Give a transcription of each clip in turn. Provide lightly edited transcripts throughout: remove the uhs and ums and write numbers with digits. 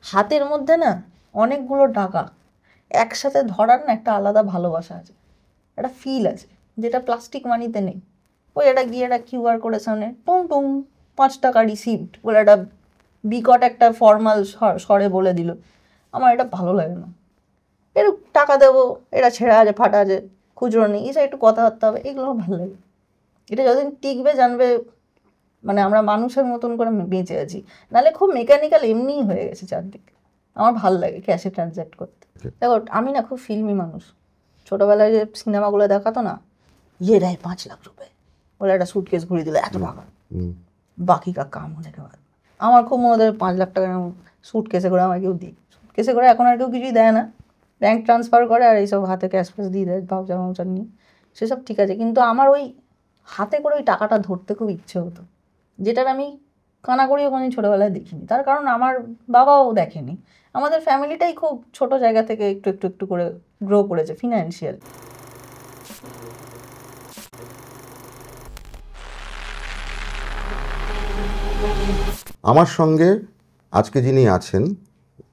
হাতের মধ্যে না অনেকগুলো টাকা একসাথে ধরার না একটা আলাদা ভালোবাসা আছে, একটা ফিল আছে, যেটা প্লাস্টিক মানিতে নেই। ওই এটা গিয়ে একটা কিউআর কোডের সামনে টুং টুং 5 টাকা রিসিপ্ট বলে একটা বিকট একটা ফর্মাল স্বরে বলে দিল, আমার এটা ভালো লাগে না। একটু টাকা দেবো, এটা ছেঁড়া আছে ফাটা আছে খুচরো নেই, এসে একটু কথাবার্তা হবে, এগুলো আমার ভালো লাগে। এটা যতদিন টিকবে জানবে মানে আমরা মানুষের মতন করে বেঁচে আছি, নাহলে খুব মেকানিক্যাল এমনিই হয়ে গেছে চারদিকে। আমার ভালো লাগে ক্যাশে ট্রানজ্যাক্ট করতে। দেখো আমি না খুব ফিল্মি মানুষ। ছোটোবেলায় যে সিনেমাগুলো দেখাতো না, ये रहे 5 लाख रुपए বলে একটা সুটকেস ঘুরিয়ে দিল এত টাকা, বাকি কা কাম হনে কে বাদ। আমার খুব মনে হয় 5 লাখ টাকা সুটকেসে করে আমাকে কেউ দিই। সুটকেসে করে এখন আর কেউ কিছুই দেয় না, ব্যাঙ্ক ট্রান্সফার করে আর এইসব হাতে ক্যাশ ফ্যাশ দিয়ে দেয় ভাউচার ভাউচার নিয়ে, সেসব ঠিক আছে। কিন্তু আমার ওই হাতে করে ওই টাকাটা ধরতে খুব ইচ্ছে হতো, যেটার আমি কানাকড়িও কোনোদিন ছোটোবেলায় দেখিনি। তার কারণ আমার বাবাও দেখেনি, আমাদের ফ্যামিলিটাই খুব ছোট জায়গা থেকে একটু একটু একটু করে গ্রো করেছে ফিনান্সিয়াল। আমার সঙ্গে আজকে যিনি আছেন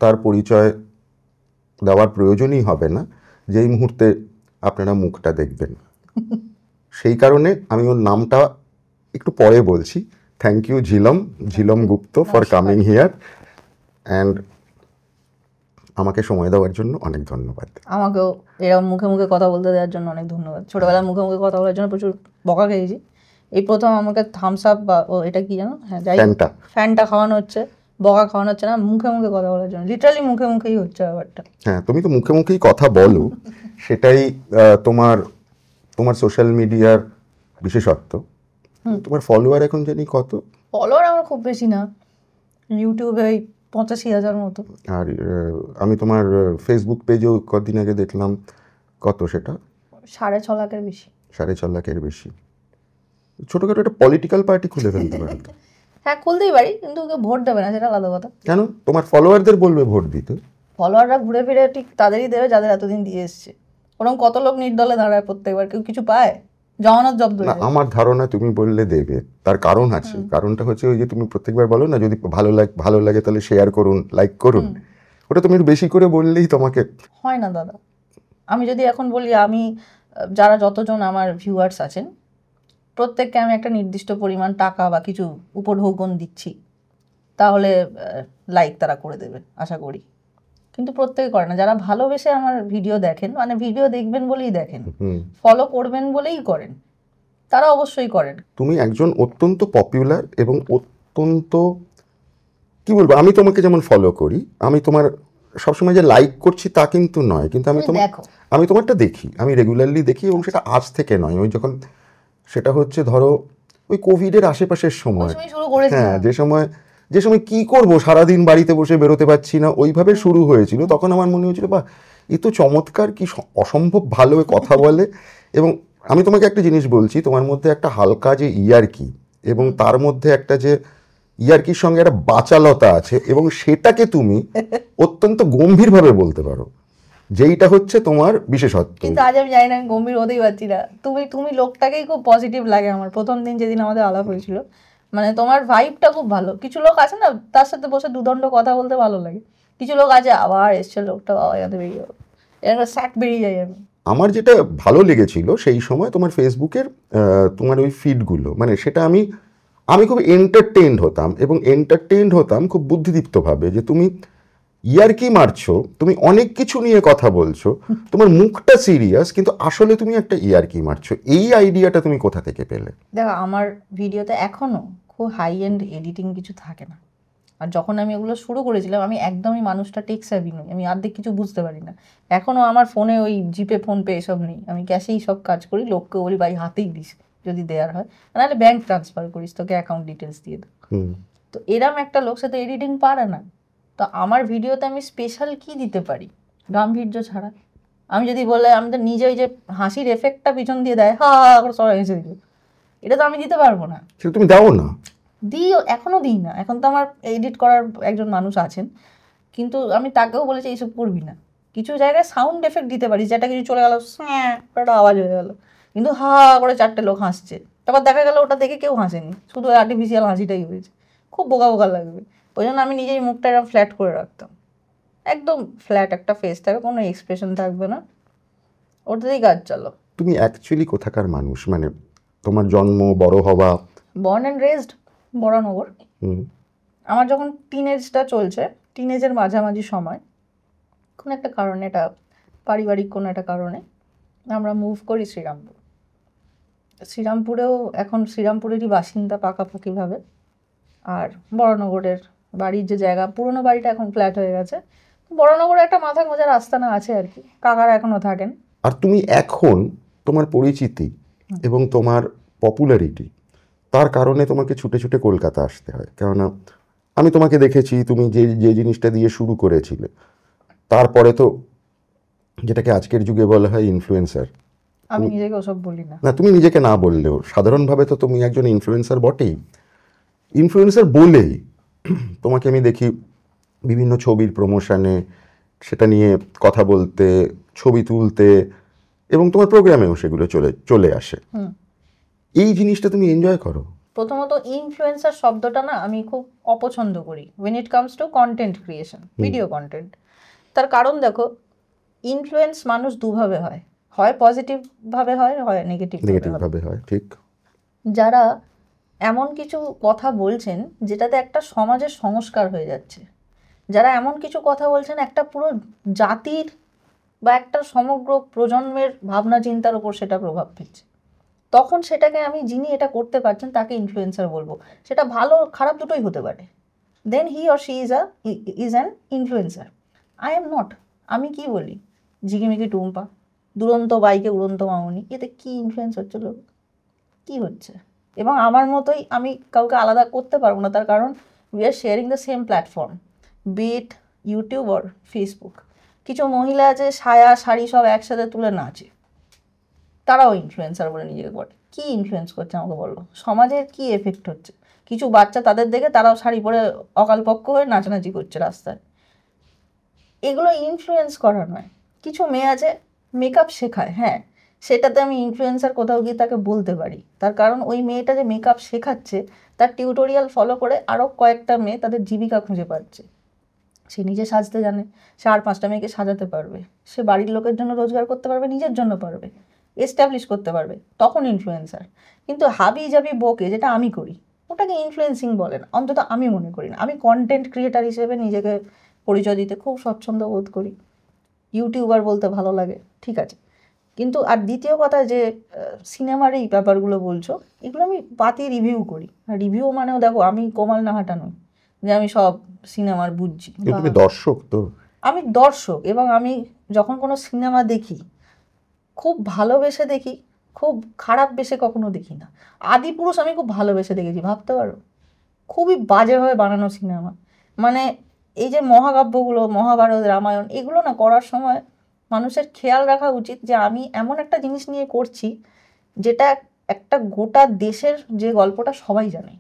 তার পরিচয় দেওয়ার প্রয়োজনই হবে না, যেই মুহূর্তে আপনারা মুখটা দেখবেন। সেই কারণে আমি ওর নামটা একটু পরে বলছি। Thank you Jhilam Gupta for coming here and আমাকে সময় দেওয়ার জন্য অনেক ধন্যবাদ। আমাকেও এরকম মুখে মুখে কথা বলতে দেওয়ার জন্য অনেক ধন্যবাদ। ছোটোবেলায় মুখে মুখে কথা বলার জন্য প্রচুর বকা খেয়েছি। এই প্রথম আমাকে থামস আপ বা এটা কি জানো, হ্যাঁ যাই ফ্যানটা খাওয়ানো হচ্ছে, বকা খাওয়ানো হচ্ছে না, মুখে মুখে কথা বলার জন্য। লিটারালি মুখে মুখেই হচ্ছে ব্যাপারটা। হ্যাঁ, তুমি তো মুখে মুখেই কথা বলো, সেটাই তোমার সোশ্যাল মিডিয়ার বিশেষত্ব। তোমার ফলোয়ার এখন জানি কত? ফলোয়ার আমার খুব বেশি না, ইউটিউবে 85,000 মতো। আর আমি তোমার ফেসবুক পেজেও কদিন আগে দেখলাম, কত সেটা? 6.5 লাখের বেশি। 6.5 লাখের বেশি। ছোটখাটো একটা পলিটিক্যাল পার্টি খুলে ফেলতে পারো। হ্যাঁ খুলতেই পারি, কিন্তু ওকে ভোট দেবে না, সেটা আলাদা কথা। কেন? তোমার ফলোয়ারদের বলবে ভোট দিতে। ফলোয়াররা ঘুরে ফিরে ঠিক তাদেরই দেবে যাদের এতদিন দিয়ে এসছে। ওরকম কত লোক নির্দলে দাঁড়ায় প্রত্যেকবার, কেউ কিছু পায়? জমানত জব্দ। আমার ধারণা তুমি বললে দেবে, তার কারণ আছে। কারণটা হচ্ছে ওই যে তুমি প্রত্যেকবার বলো না, যদি ভালো লাগে তাহলে শেয়ার করুন, লাইক করুন। ওটা তুমি বেশি করে বললেই তোমাকে হয় না দাদা। আমি যদি এখন বলি, আমি যারা যতজন আমার ভিউয়ার্স আছেন প্রত্যেককে আমি একটা নির্দিষ্ট পরিমাণ টাকা বা কিছু উপঢৌকন দিচ্ছি, তাহলে লাইক তারা করে দেবে আশা করি। কিন্তু প্রত্যেকে করে না। যারা ভালোবেসে আমার ভিডিও দেখেন, মানে ভিডিও দেখবেন বলেই দেখেন, ফলো করবেন বলেই করেন, তারা অবশ্যই করেন। তুমি একজন অত্যন্ত পপুলার এবং অত্যন্ত কি বলবো, আমি তোমাকে যেমন ফলো করি, আমি তোমার সবসময় যে লাইক করছি তা কিন্তু নয়, কিন্তু আমি তোমারটা দেখি, আমি রেগুলারলি দেখি। এবং সেটা আজ থেকে নয়, ওই যখন সেটা হচ্ছে ধরো ওই কোভিডের আশেপাশের সময়, হ্যাঁ যে সময় কি করব, সারাদিন বাড়িতে বসে বেরোতে পারছি না, ওইভাবে শুরু হয়েছিল। তখন আমার মনে হয়েছিল বাহ, এ তো চমৎকার, কি অসম্ভব ভালো কথা বলে। এবং আমি তোমাকে একটা জিনিস বলছি, তোমার মধ্যে একটা হালকা যে ইয়ার্কি, এবং তার মধ্যে একটা যে ইয়ার্কির সঙ্গে একটা বাচালতা আছে, এবং সেটাকে তুমি অত্যন্ত গম্ভীরভাবে বলতে পারো, যেইটা হচ্ছে তোমার বিশেষত্ব। কিন্তু আজ আমি জানি না, আমি গম্ভীর হতেই পারছি না। তুমি লোকটাকেই খুব পজিটিভ লাগে আমার। প্রথম দিন যেদিন আমাদের আলাপ হয়েছিল, মানে তোমার ভাইবটা খুব ভালো। কিছু লোক আছে না, তার সাথে বসে দুদণ্ড কথা বলতে ভালো লাগে। কিছু লোক আছে আবার এসছে লোকটা, বাবা যাতে বেরিয়ে যাবো, এরকম স্যাট বেরিয়ে যাই আমি। আমার যেটা ভালো লেগেছিল সেই সময় তোমার ফেসবুকের তোমার ওই ফিডগুলো, মানে সেটা আমি খুব এন্টারটেইনড হতাম, এবং এন্টারটেইনড হতাম খুব বুদ্ধিদীপ্তভাবে, যে তুমি ইয়ার্কি মারছো, তুমি অনেক কিছু নিয়ে কথা বলছো, তোমার মুখটা সিরিয়াস, কিন্তু আসলে তুমি একটা ইয়ার্কি মারছো। এই আইডিয়াটা তুমি কোথা থেকে পেলে? দেখো, আমার ভিডিওতে এখনো খুব হাই এন্ড এডিটিং কিছু থাকে না। আর যখন আমি এগুলো শুরু করেছিলাম, আমি একদমই মানুষটা টেক সেভি নই, আমি অর্ধেক কিছু বুঝতে পারি না। এখনও আমার ফোনে ওই জিপে ফোনপে এসব নেই, আমি ক্যাশেই সব কাজ করি। লোককে বলি ভাই হাতেই দিস যদি দেওয়ার হয়, নাহলে ব্যাঙ্ক ট্রান্সফার করিস, তোকে অ্যাকাউন্ট ডিটেলস দিয়ে দেবো। তো এরম একটা লোক সাথে এডিটিং পারে না। তো আমার ভিডিওতে আমি স্পেশাল কি দিতে পারি গাম্ভীর্য ছাড়া? আমি যদি বলে, আমি তো নিজে ওই যে হাসির এফেক্টটা পিছন দিয়ে দেয়, হা করে সবাই হেসে দিল, এটা তো আমি দিতে পারবো না। তুমি দাও না? এখনো দিই না। এখন তো আমার এডিট করার একজন মানুষ আছেন, কিন্তু আমি তাকেও বলেছি এইসব করবি না। কিছু জায়গায় সাউন্ড এফেক্ট দিতে পারি, যেটা কিছু চলে গেল, একটা আওয়াজ হয়ে গেল, কিন্তু হা করে 4টে লোক হাসছে, তারপর দেখা গেল ওটা দেখে কেউ হাসেনি, শুধু আর্টিফিশিয়াল হাসিটাই হয়েছে, খুব বোকা বোকা লাগবে। ওই জন্য আমি নিজেই মুখটা এরকম ফ্ল্যাট করে রাখতাম। একদম ফ্ল্যাট একটা ফেস থাকবে, কোনো এক্সপ্রেশন থাকবে না, ওটাতেই কাজ চলো। তুমি অ্যাকচুয়ালি কোথাকার মানুষ, মানে তোমার জন্ম বড় হওয়া? Born and raised Baranagar. হুম। আমার যখন টিনেজটা চলছে, টিনেজের মাঝামাঝি সময়, কোনো একটা কারণে, এটা পারিবারিক কোনো একটা কারণে আমরা মুভ করি শ্রীরামপুর। শ্রীরামপুরেও এখন শ্রীরামপুরেরই বাসিন্দা পাকাপাকিভাবে। আর বরানগরের বাড়ির যে জায়গা, পুরনো বাড়িটা এখন ফ্ল্যাট হয়ে গেছে। বরানগরে একটা মাথা গোঁজার আস্তানা আছে আর কি, কাকারা এখনও থাকেন। আর তুমি এখন তোমার পরিচিতি এবং তোমার পপুলারিটি, তার কারণে তোমাকে ছুটে ছুটে কলকাতা আসতে হয়। কেননা আমি তোমাকে দেখেছি, তুমি যে যে জিনিসটা দিয়ে শুরু করেছিলে, তারপরে তো যেটাকে আজকের যুগে বলা হয় ইনফ্লুয়েন্সার। আমি নিজেকে ওসব বলি না। না, তুমি নিজেকে না বললেও সাধারণভাবে তো তুমি একজন ইনফ্লুয়েন্সার বটেই। ইনফ্লুয়েন্সার বলেই তোমাকে আমি দেখি বিভিন্ন ছবির প্রমোশনে, সেটা নিয়ে কথা বলতে, ছবি তুলতে, এবং তোমার প্রোগ্রামেও সেগুলো চলে আসে। এই জিনিসটা তুমি এনজয় করো? প্রথমত ইনফ্লুয়েন্সার শব্দটা না আমি খুব অপছন্দ করি when it comes to content creation, video content. তার কারণ দেখো, ইনফ্লুয়েন্স মানুষ দুভাবে হয়, হয় পজিটিভভাবে হয়, হয় নেগেটিভভাবে হয়। ঠিক। যারা এমন কিছু কথা বলছেন যেটাতে একটা সমাজের সংস্কার হয়ে যাচ্ছে, যারা এমন কিছু কথা বলছেন একটা পুরো জাতির বা একটা সমগ্র প্রজন্মের ভাবনা চিন্তার উপর সেটা প্রভাব ফেলছে, তখন সেটাকে আমি, যিনি এটা করতে পারছেন তাকে ইনফ্লুয়েন্সার বলবো। সেটা ভালো খারাপ দুটোই হতে পারে। Then he or she is an influencer. I am not. আমি কি বলি, ঝিকিমিকি টুম্পা, দুরন্ত বাইকে উড়ন্ত মামনি, এতে কি ইনফ্লুয়েন্স হচ্ছে লোক, কী হচ্ছে? এবং আমার মতোই আমি কাউকে আলাদা করতে পারবো না, তার কারণ we are sharing the same platform, bit YouTube or Facebook. কিছু মহিলা আছে সায়া শাড়ি সব একসাথে তুলে নাচে, তারাও ইনফ্লুয়েন্সার বলে নিজেকে বলে। কী ইনফ্লুয়েন্স করছে আমাকে বলো? সমাজের কি এফেক্ট হচ্ছে? কিছু বাচ্চা তাদের দেখে তারাও শাড়ি পরে অকালপক্ষ হয়ে নাচানাচি করছে রাস্তায়। এগুলো ইনফ্লুয়েন্স করা নয়। কিছু মেয়ে আছে মেকআপ শেখায়, হ্যাঁ, সেটাতে আমি ইনফ্লুয়েন্সার কোথাও গিয়ে তাকে বলতে পারি, তার কারণ ওই মেয়েটা যে মেকআপ শেখাচ্ছে তার টিউটোরিয়াল ফলো করে আরও কয়েকটা মেয়ে তাদের জীবিকা খুঁজে পাচ্ছে। সে নিজে সাজতে জানে, সে আর 5টা মেয়েকে সাজাতে পারবে, সে বাড়ির লোকের জন্য রোজগার করতে পারবে, নিজের জন্য পারবে, এস্টাবলিশ করতে পারবে, তখন ইনফ্লুয়েন্সার। কিন্তু হাবি জাবি বকে যেটা আমি করি, ওটাকে ইনফ্লুয়েন্সিং বলে না, অন্তত আমি মনে করি না। আমি কন্টেন্ট ক্রিয়েটার হিসেবে নিজেকে পরিচয় দিতে খুব স্বচ্ছন্দ বোধ করি। ইউটিউবার বলতে ভালো লাগে, ঠিক আছে। কিন্তু আর দ্বিতীয় কথা যে সিনেমার এই ব্যাপারগুলো বলছো, এগুলো আমি পাতি রিভিউ করি। আর রিভিউ মানেও দেখো আমি কোমাল নাহাটা নই যে আমি সব সিনেমার বুঝছি। তুমি দর্শক তো। আমি দর্শক, এবং আমি যখন কোনো সিনেমা দেখি খুব ভালোবেসে দেখি, খুব খারাপ বেসে কখনো দেখি না। আদিপুরুষ আমি খুব ভালোবেসে দেখেছি, ভাবতে পারো, খুবই বাজেভাবে বানানো সিনেমা। মানে এই যে মহাকাব্যগুলো, মহাভারত, রামায়ণ, এগুলো না করার সময় মানুষের খেয়াল রাখা উচিত যে আমি এমন একটা জিনিস নিয়ে করছি যেটা একটা গোটা দেশের যে গল্পটা সবাই জানে,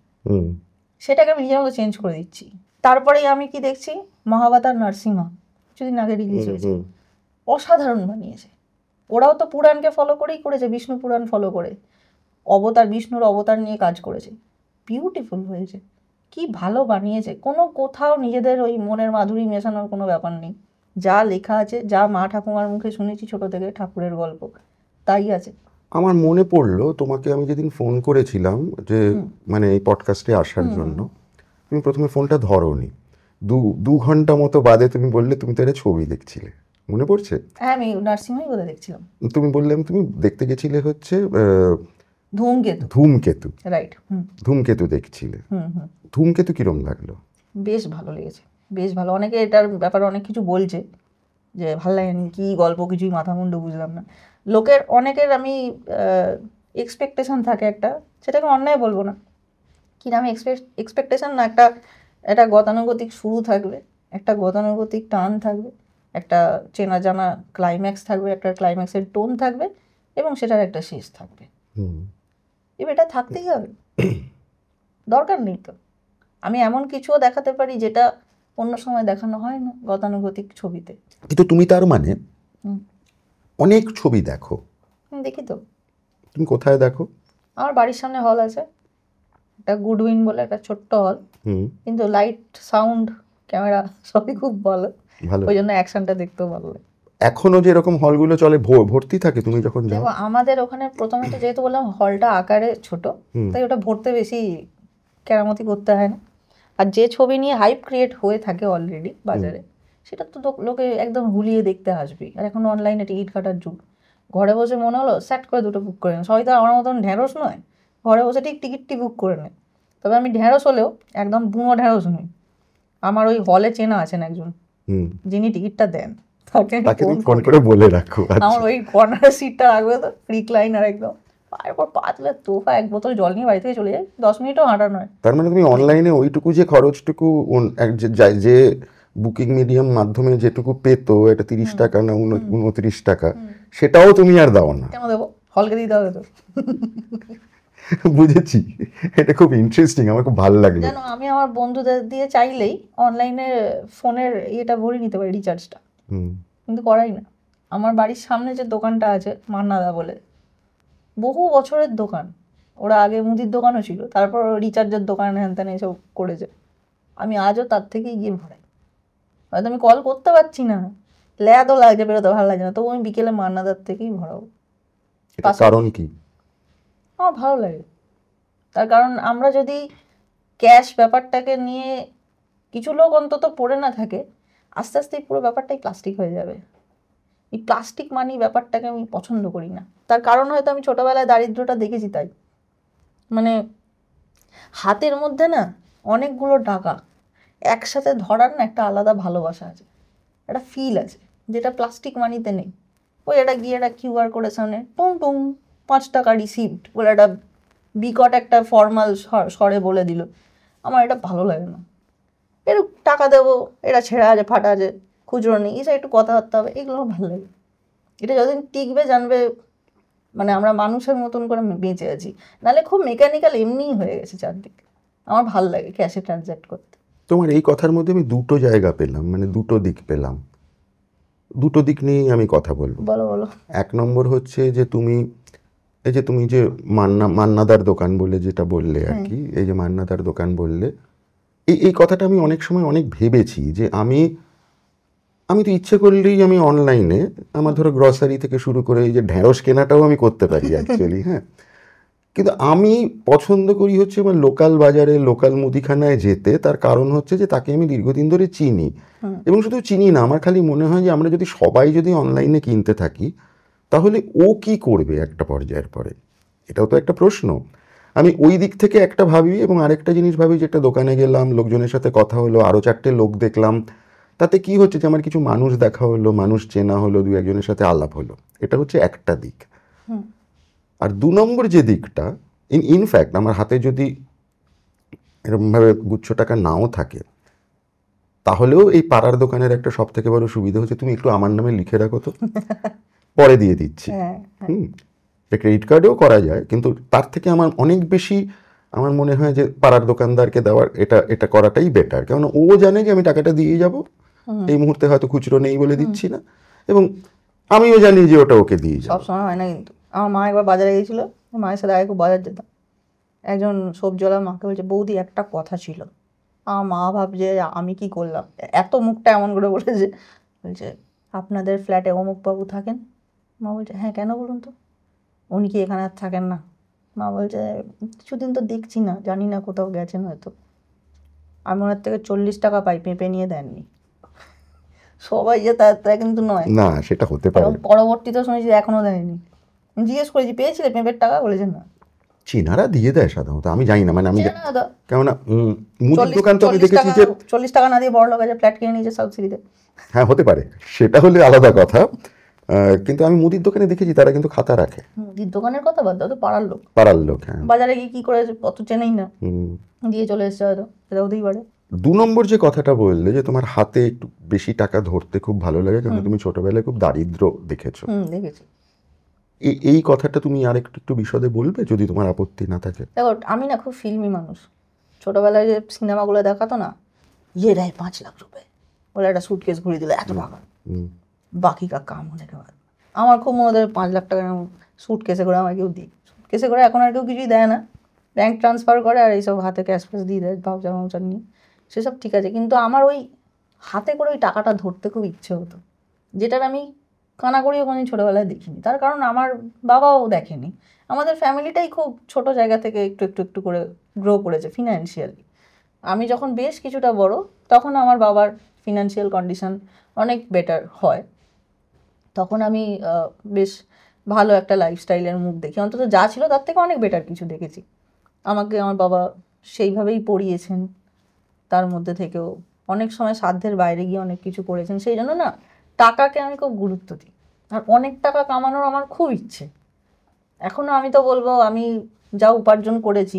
সেটাকে আমি নিজের মতো চেঞ্জ করে দিচ্ছি। তারপরেই আমি কি দেখছি, মহাভারত নরসিংহা কিছুদিন আগে রিলিজ হয়েছে, অসাধারণ বানিয়েছে। ওরাও তো পুরাণকে ফলো করেই করেছে, বিষ্ণু পুরাণ ফলো করে অবতার, বিষ্ণুর অবতার নিয়ে কাজ করেছে, বিউটিফুল হয়েছে, কি ভালো বানিয়েছে। কোনো কোথাও নিজেদের ওই মনের মাধুরী মেশানোর কোনো ব্যাপার নেই। যা লেখা আছে, যা মা ঠাকুমার মুখে শুনেছি ছোট থেকে ঠাকুরের গল্প, তাই আছে। আমার মনে পড়লো তোমাকে আমি যেদিন ফোন করেছিলাম যে মানে এই পডকাস্টে আসার জন্য, তুমি প্রথমে ফোনটা ধরোনি, 2 ঘন্টা মতো বাদে তুমি বললে তুমি তো একটা ছবি দেখছিলে, মনে পড়ছে? হ্যাঁ, আমি নার্সিংহোমে বোধহয় দেখছিলাম। তুমি বললাম তুমি দেখতে গেছিলে হচ্ছে ধূমকেতু, রাইট। ধূমকেতু দেখছিলে। ধূমকেতু কিরম লাগলো? বেশ ভালো লেগেছে, বেশ ভালো। অনেকে এটার ব্যাপারে অনেক কিছু বলছে যে ভালো লাগেনি, কী গল্প, কিছুই মাথা মুন্ডু বুঝলাম না। লোকের অনেকের আমি এক্সপেকটেশন থাকে একটা, সেটাকে অন্যায় বলবো না, কিন্তু আমি এক্সপেকটেশন না, একটা গতানুগতিক শুরু থাকবে, একটা গতানুগতিক টান থাকবে, একটা চেনা জানা ক্লাইম্যাক্স থাকবে, একটা ক্লাইম্যাক্সের টোন থাকবে, এবং সেটার একটা শেষ থাকবে। এবার এটা থাকতেই হবে, দরকার নেই তো। আমি এমন কিছুও দেখাতে পারি যেটা অন্য সময় দেখানো হয় না গতানুগতিক ছবিতে। কিন্তু তুমি তার মানে অনেক ছবি দেখো? দেখি তো। তুমি কোথায় দেখো? আমার বাড়ির সামনে হল আছে, একটা গুডউইন বলে একটা ছোট্ট হল, কিন্তু লাইট, সাউন্ড, ক্যামেরা সবই খুব ভালো। ভালো। ওই জন্য অ্যাকশনটা দেখতেও ভালো লাগে। এখনো যে এরকম হলগুলো চলে ভর্তি থাকে তুমি যখন যাও? দেখো আমাদের ওখানে প্রথমে তো যেহেতু বললাম হলটা আকারে ছোট, তাই ওটা ভরতে বেশি কেরামতি করতে হয় না। আর যে ছবি নিয়ে হাইপ ক্রিয়েট হয়ে থাকে অলরেডি বাজারে, সেটা তো লোকে একদম হুলিয়ে দেখতে আসবে। আর এখন অনলাইনে টিকিট কাটার যুগ, ঘরে বসে মনে হলো স্যাট করে দুটো বুক করে নেয়। সবাই তো আমার মতন ঢ্যাঁড়স নয়, ঘরে বসে ঠিক টিকিটটি বুক করে নেয়। তবে আমি ঢ্যাঁড়স হলেও একদম বুনো ঢ্যাঁড়স নই। আমার ওই হলে চেনা আছেন একজন, যিনি টিকিটটা দেন, তাকে ফোন করে বলে রাখো। আমার ওই কর্নার সিটটা রাখবে তো, রিক্লাইনার একদম, এরপর পাতলে তোফা এক বোতল জল নিয়ে বাড়ি থেকে চলে যায়, 10 মিনিটও হাঁটা নয়। তার মানে তুমি অনলাইনে ওইটুকু যে খরচটুকু যে বুকিং মিডিয়াম মাধ্যমে যেটুকু পেতো, এটা 30 টাকা না 29 টাকা, সেটাও তুমি আর দাও না। কেন দেবো, হলকে দিতে হবে তো। বুঝেছি, এটা খুব ইন্টারেস্টিং, আমার খুব ভালো লাগলো। জানো আমি আমার বন্ধুদের দিয়ে চাইলেই অনলাইনে ফোনের ইয়েটা ভরে নিতে পারি, রিচার্জটা, কিন্তু করাই না। আমার বাড়ির সামনে যে দোকানটা আছে মান্নাদা বলে, বহু বছরের দোকান, ওরা আগে মুদির দোকানও ছিল, তারপর রিচার্জের দোকান হ্যান ত্যান এসব করেছে। আমি আজও তার থেকেই গিয়ে ভরাই। হয়তো আমি কল করতে পারছি না, ল্যাদও লাগছে, বেরোতে ভালো লাগছে না, তবু আমি বিকেলে মান্নাদার থেকেই ভরাবো। কারণ কি? আমার ভালো লাগে। তার কারণ আমরা যদি ক্যাশ ব্যাপারটাকে নিয়ে কিছু লোক অন্তত পড়ে না থাকে, আস্তে আস্তে পুরো ব্যাপারটাই প্লাস্টিক হয়ে যাবে। এই প্লাস্টিক মানি ব্যাপারটাকে আমি পছন্দ করি না। তার কারণ হয়তো আমি ছোটোবেলায় দারিদ্রটা দেখেছি, তাই মানে হাতের মধ্যে না অনেকগুলো টাকা একসাথে ধরার না একটা আলাদা ভালোবাসা আছে, একটা ফিল আছে, যেটা প্লাস্টিক মানিতে নেই। ওই এটা গিয়ে একটা কিউআর কোডের সামনে টুং টুং 5 টাকা রিসিভড বলে একটা বিকট একটা ফর্মাল স্বরে বলে দিল, আমার এটা ভালো লাগে না। একটু টাকা দেবো, এটা ছেঁড়া আছে ফাটা আছে, খুচরো নেই, এসে একটু কথাবার্তা হবে, এগুলো আমার ভালো লাগে। এটা যতদিন টিকবে জানবে মানে আমরা মানুষের মতন করে বেঁচে আছি, নাহলে খুব মেকানিক্যাল এমনিই হয়ে গেছে চারদিকে। আমার ভালো লাগে ক্যাশে ট্রানজ্যাক্ট করতে। তোমার এই কথার মধ্যে আমি দুটো জায়গা পেলাম, মানে দুটো দিক পেলাম, দুটো দিক নিয়েই আমি কথা বলবো। বলো বলো। এক নম্বর হচ্ছে যে তুমি যে মান্নাদার দোকান বলে যেটা বললে আর কি, এই যে মান্নাদার দোকান বললে, এই কথাটা আমি অনেক সময় অনেক ভেবেছি যে আমি তো ইচ্ছে করলেই আমি অনলাইনে আমার ধরো গ্রসারি থেকে শুরু করে এই যে ঢ্যাঁড়স কেনাটাও আমি করতে পারি অ্যাকচুয়ালি, হ্যাঁ। কিন্তু আমি পছন্দ করি হচ্ছে আমার লোকাল বাজারে, লোকাল মুদিখানায় যেতে। তার কারণ হচ্ছে যে তাকে আমি দীর্ঘদিন ধরে চিনি, এবং শুধু চিনি না, আমার খালি মনে হয় যে আমরা যদি সবাই যদি অনলাইনে কিনতে থাকি, তাহলে ও কি করবে একটা পর্যায়ের পরে, এটাও তো একটা প্রশ্ন। আমি ওই দিক থেকে একটা ভাবি, এবং আরেকটা জিনিস ভাবি, যেটা দোকানে গেলাম, লোকজনের সাথে কথা হলো, আরও 4টে লোক দেখলাম, তাতে কি হচ্ছে যে আমার কিছু মানুষ দেখা হলো, মানুষ চেনা হলো, 2-1 জনের সাথে আলাপ হলো, এটা হচ্ছে একটা দিক। আর 2 নম্বর যে দিকটা, ইনফ্যাক্ট আমার হাতে যদি এরকমভাবে গুচ্ছ টাকা নাও থাকে, তাহলেও এই পাড়ার দোকানের একটা সব থেকে বড় সুবিধা হচ্ছে তুমি একটু আমার নামে লিখে রাখো তো, পরে দিয়ে দিচ্ছি। ক্রেডিট কার্ডেও করা যায়, কিন্তু তার থেকে আমার অনেক বেশি আমার মনে হয় যে পাড়ার দোকানদারকে দেওয়ার এটা করাটাই বেটার। কারণ ও জানে যে আমি টাকাটা দিয়ে যাব, এই মুহূর্তে হয়তো খুচরো নেই বলে দিচ্ছি না, এবং আমিও জানি যে ওটা ওকে দিয়ে যাবো। সবসময় হয় না কিন্তু। আমার মা একবার বাজারে গিয়েছিল, মায়ের সাথে আগে খুব বাজার যেতাম, একজন সবজিওয়ালা মাকে বলছে, বৌদি একটা কথা ছিল। আমার মা ভাবছে আমি কি করলাম, এত মুখটা এমন করে বলেছে, বলছে আপনাদের ফ্ল্যাটে অমুক বাবু থাকেন? মা বলছে হ্যাঁ, কেন বলুন তো? উনি কি এখানে আর থাকেন না? মা বলছে কিছুদিন তো দেখছি না, জানি না কোথাও গেছেন হয়তো। আমি ওনার থেকে 40 টাকা পাই, পেঁপে নিয়ে দেননি। সবাই যে তা কিন্তু নয় না, সেটা হতে পারে। পরবর্তীতে শুনেছি এখনো দেয়নি। জিজ্ঞেস করেছি পেয়েছিলে পেঁপের টাকা? বলেছেন না। চীনারা দিয়ে দেয় সাধারণত, আমি জানি না, মানে আমি কেননা মুদির দোকান তো আমি 40 দেখেছি যে 40 টাকা না দিয়ে বড় লোক আছে ফ্ল্যাট কিনে নিয়েছে সাউথ সিটিতে। হ্যাঁ, হতে পারে, সেটা হলে আলাদা কথা। কিন্তু আমি মুদির দোকানে দেখেছি তারা কিন্তু খাতা রাখে। মুদির দোকানের কথা বাদ দাও, তো পাড়ার লোক। হ্যাঁ, বাজারে গিয়ে কি করে অত চেনেই না, দিয়ে চলে এসছে হয়তো, সেটা হতেই পারে। 2 নম্বর যে কথাটা বললে যে তোমার হাতে একটু বেশি টাকা ধরতে খুব ভালো লাগে, কারণ তুমি ছোটবেলায় খুব দারিদ্র দেখেছো। দেখেছি। এই কথাটা তুমি আর একটু বিশদে বলবে যদি তোমার আপত্তি না থাকে? দেখো আমি না খুব ফিল্মি মানুষ। ছোটবেলায় যে সিনেমাগুলো দেখাতো না, ये रहे 5 লাখ রুপে বলে একটা সুটকেস ঘুরিয়ে দিল, এত টাকা, বাকি কা কাম হনে কে বাদ। আমার খুব মনে হয় 5 লাখ টাকা সুটকেসে করে আমার কেউ দিই। সুটকেসে করে এখন আর কেউ কিছুই দেয় না, ব্যাংক ট্রান্সফার করে আর এইসব হাতে ক্যাশ ফ্যাশ দিয়ে দেয় ভাউচার নিয়ে, সেসব ঠিক আছে। কিন্তু আমার ওই হাতে করে ওই টাকাটা ধরতে খুব ইচ্ছে হতো, যেটার আমি কানাকড়িও কোনোদিন ছোটোবেলায় দেখিনি। তার কারণ আমার বাবাও দেখেনি। আমাদের ফ্যামিলিটাই খুব ছোট জায়গা থেকে একটু একটু একটু করে গ্রো করেছে ফিনান্সিয়ালি। আমি যখন বেশ কিছুটা বড়, তখন আমার বাবার ফিনান্সিয়াল কন্ডিশন অনেক বেটার হয়। তখন আমি বেশ ভালো একটা লাইফস্টাইলের মুখ দেখি, অন্তত যা ছিল তার থেকে অনেক বেটার কিছু দেখেছি। আমাকে আমার বাবা সেইভাবেই পড়িয়েছেন, তার মধ্যে থেকেও অনেক সময় সাধ্যের বাইরে গিয়ে অনেক কিছু করেছেন। সেই জন্য না টাকাকে আমি খুব গুরুত্ব দিই। আর অনেক টাকা কামানোর আমার খুব ইচ্ছে এখনও। আমি তো বলবো আমি যা উপার্জন করেছি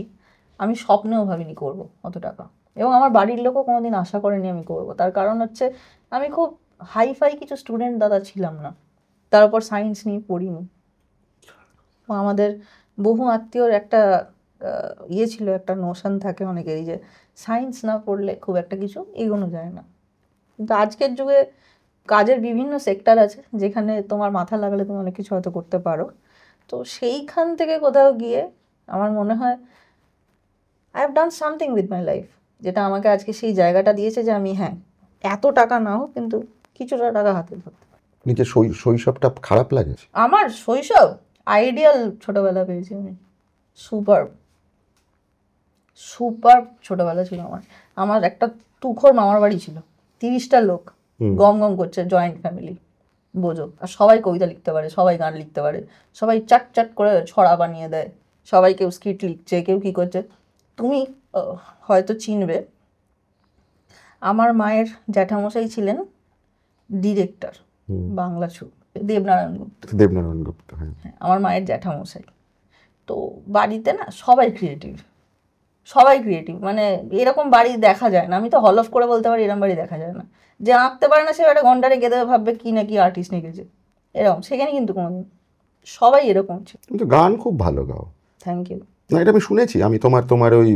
আমি স্বপ্নেও ভাবিনি করব অত টাকা, এবং আমার বাড়ির লোকও কোনোদিন আশা করেনি আমি করব। তার কারণ হচ্ছে আমি খুব হাইফাই কিছু স্টুডেন্ট দাদা ছিলাম না, তার উপর সায়েন্স নিয়ে পড়িনি। আমাদের বহু আত্মীয়র একটা ইয়ে ছিল, একটা নোশন থাকে অনেকেরই যে সায়েন্স না পড়লে খুব একটা কিছু এগোনো যায় না। কিন্তু আজকের যুগে কাজের বিভিন্ন সেক্টর আছে যেখানে তোমার মাথা লাগালে তুমি অনেক কিছু হয়তো করতে পারো। তো সেইখান থেকে কোথাও গিয়ে আমার মনে হয় I have done something with my life, যেটা আমাকে আজকে সেই জায়গাটা দিয়েছে যে আমি হ্যাঁ এত টাকা নাও কিন্তু কিছুটা টাকা হাতে ধরতে পারি। নিজের শৈশবটা খারাপ লাগে? আমার শৈশব আইডিয়াল ছোটবেলা পেয়েছি আমি, সুপার সুপার ছোটবেলা ছিল আমার। আমার একটা তুখোর মামার বাড়ি ছিল, 30টা লোক গম গম করছে, জয়েন্ট ফ্যামিলি বোঝো। আর সবাই কবিতা লিখতে পারে, সবাই গান লিখতে পারে, সবাই চাট চাট করে ছড়া বানিয়ে দেয়, সবাই কেউ স্ক্রিপ্ট লিখছে, কেউ কী করছে। তুমি হয়তো চিনবে, আমার মায়ের জ্যাঠামশাই ছিলেন ডিরেক্টর বাংলা ছবি, দেবনারায়ণ গুপ্ত। দেবনারায়ণ গুপ্ত, হ্যাঁ, আমার মায়ের জ্যাঠামশাই। তো বাড়িতে না সবাই ক্রিয়েটিভ, সবাই ক্রিয়েটিভ, মানে এরকম বাড়ি দেখা যায় না। আমি তো হল অফ করে বলতে পারি এরকম বাড়ি দেখা যায় না। যে আঁকতে পারে না সে একটা ঘন্টারে গেঁদে ভাববে কি না কি আর্টিস্ট নিয়ে এরকম, সেখানে কিন্তু কোনোদিন সবাই এরকম ছিল। কিন্তু গান খুব ভালো গাও। Thank you. না, এটা আমি শুনেছি, আমি তোমার ওই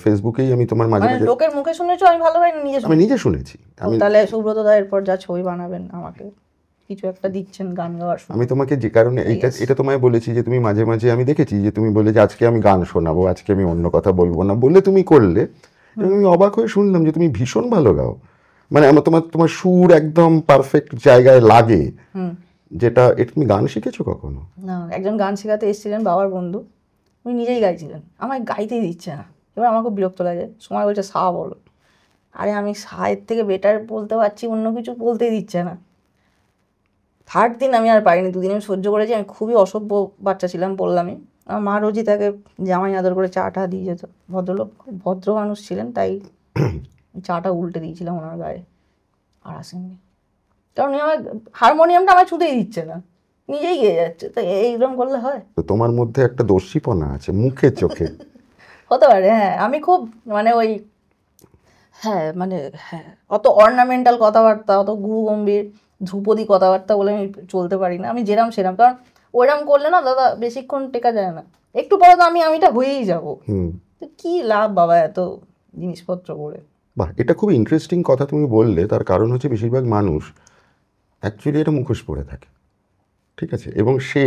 ফেসবুকেই আমি তোমার মাঝে মাঝে লোকের মুখে শুনেছো, আমি ভালো পাই না, আমি নিজে শুনেছি। আমি তাহলে সুব্রত দায়ের পর যা ছবি বানাবেন আমাকে কিছু একটা দিচ্ছেন গান গাওয়ার। আমি তোমাকে যে কারণে এটা তোমায় বলেছি যে তুমি মাঝে মাঝে আমি দেখেছি যে তুমি বলে যে আজকে আমি গান শোনাবো, আজকে আমি অন্য কথা বলবো না বলে তুমি করলে, এবং আমি অবাক হয়ে শুনলাম যে তুমি ভীষণ ভালো গাও। মানে আমার তোমার সুর একদম পারফেক্ট জায়গায় লাগে, যেটা তুমি গান শিখেছো কখনো? না, একজন গান শেখাতে এসেছিলেন বাবার বন্ধু, উনি নিজেই গাইছিলেন, আমায় গাইতেই দিচ্ছে না। এবার আমার খুব বিরক্ত লাগে, সময় বলছে সা বলো, আরে আমি সায়ের থেকে বেটার বলতে পারছি, অন্য কিছু বলতেই দিচ্ছে না। থার্ড দিন আমি আর পারিনি, 2 দিন আমি সহ্য করেছি। আমি খুবই অসভ্য বাচ্চা ছিলাম, বললামই। আমার মা রোজই তাকে জামাই আদর করে চাটা দিয়ে যেত, ভদ্রলোক, খুব ভদ্র মানুষ ছিলেন, তাই চাটা উল্টে দিয়েছিলাম ওনার গায়ে, আর আসেননি। কারণ আমার হারমোনিয়ামটা আমার ছুতেই দিচ্ছে না, নিজেই গেয়ে যাচ্ছে। তো এইরকম করলে হয়? তো তোমার মধ্যে একটা দস্যিপনা আছে মুখে চোখে। হতে পারে, হ্যাঁ। আমি খুব মানে ওই হ্যাঁ মানে হ্যাঁ অত অর্নামেন্টাল কথাবার্তা, অত গুরু গম্ভীর ধ্রুপদী কথাবার্তা বলে আমি চলতে পারি না। আমি যেরাম সেরাম, কারণ ওইরকম করলে না দাদা বেশিক্ষণ টেকা যায় না, একটু পরে তো আমিটা হয়েই যাবো। তো কি লাভ বাবা এত জিনিসপত্র করে। বাহ, এটা খুব ইন্টারেস্টিং কথা তুমি বললে। তার কারণ হচ্ছে বেশিরভাগ মানুষ অ্যাকচুয়ালি এটা মুখোশ পড়ে থাকে, ঠিক আছে, এবং সে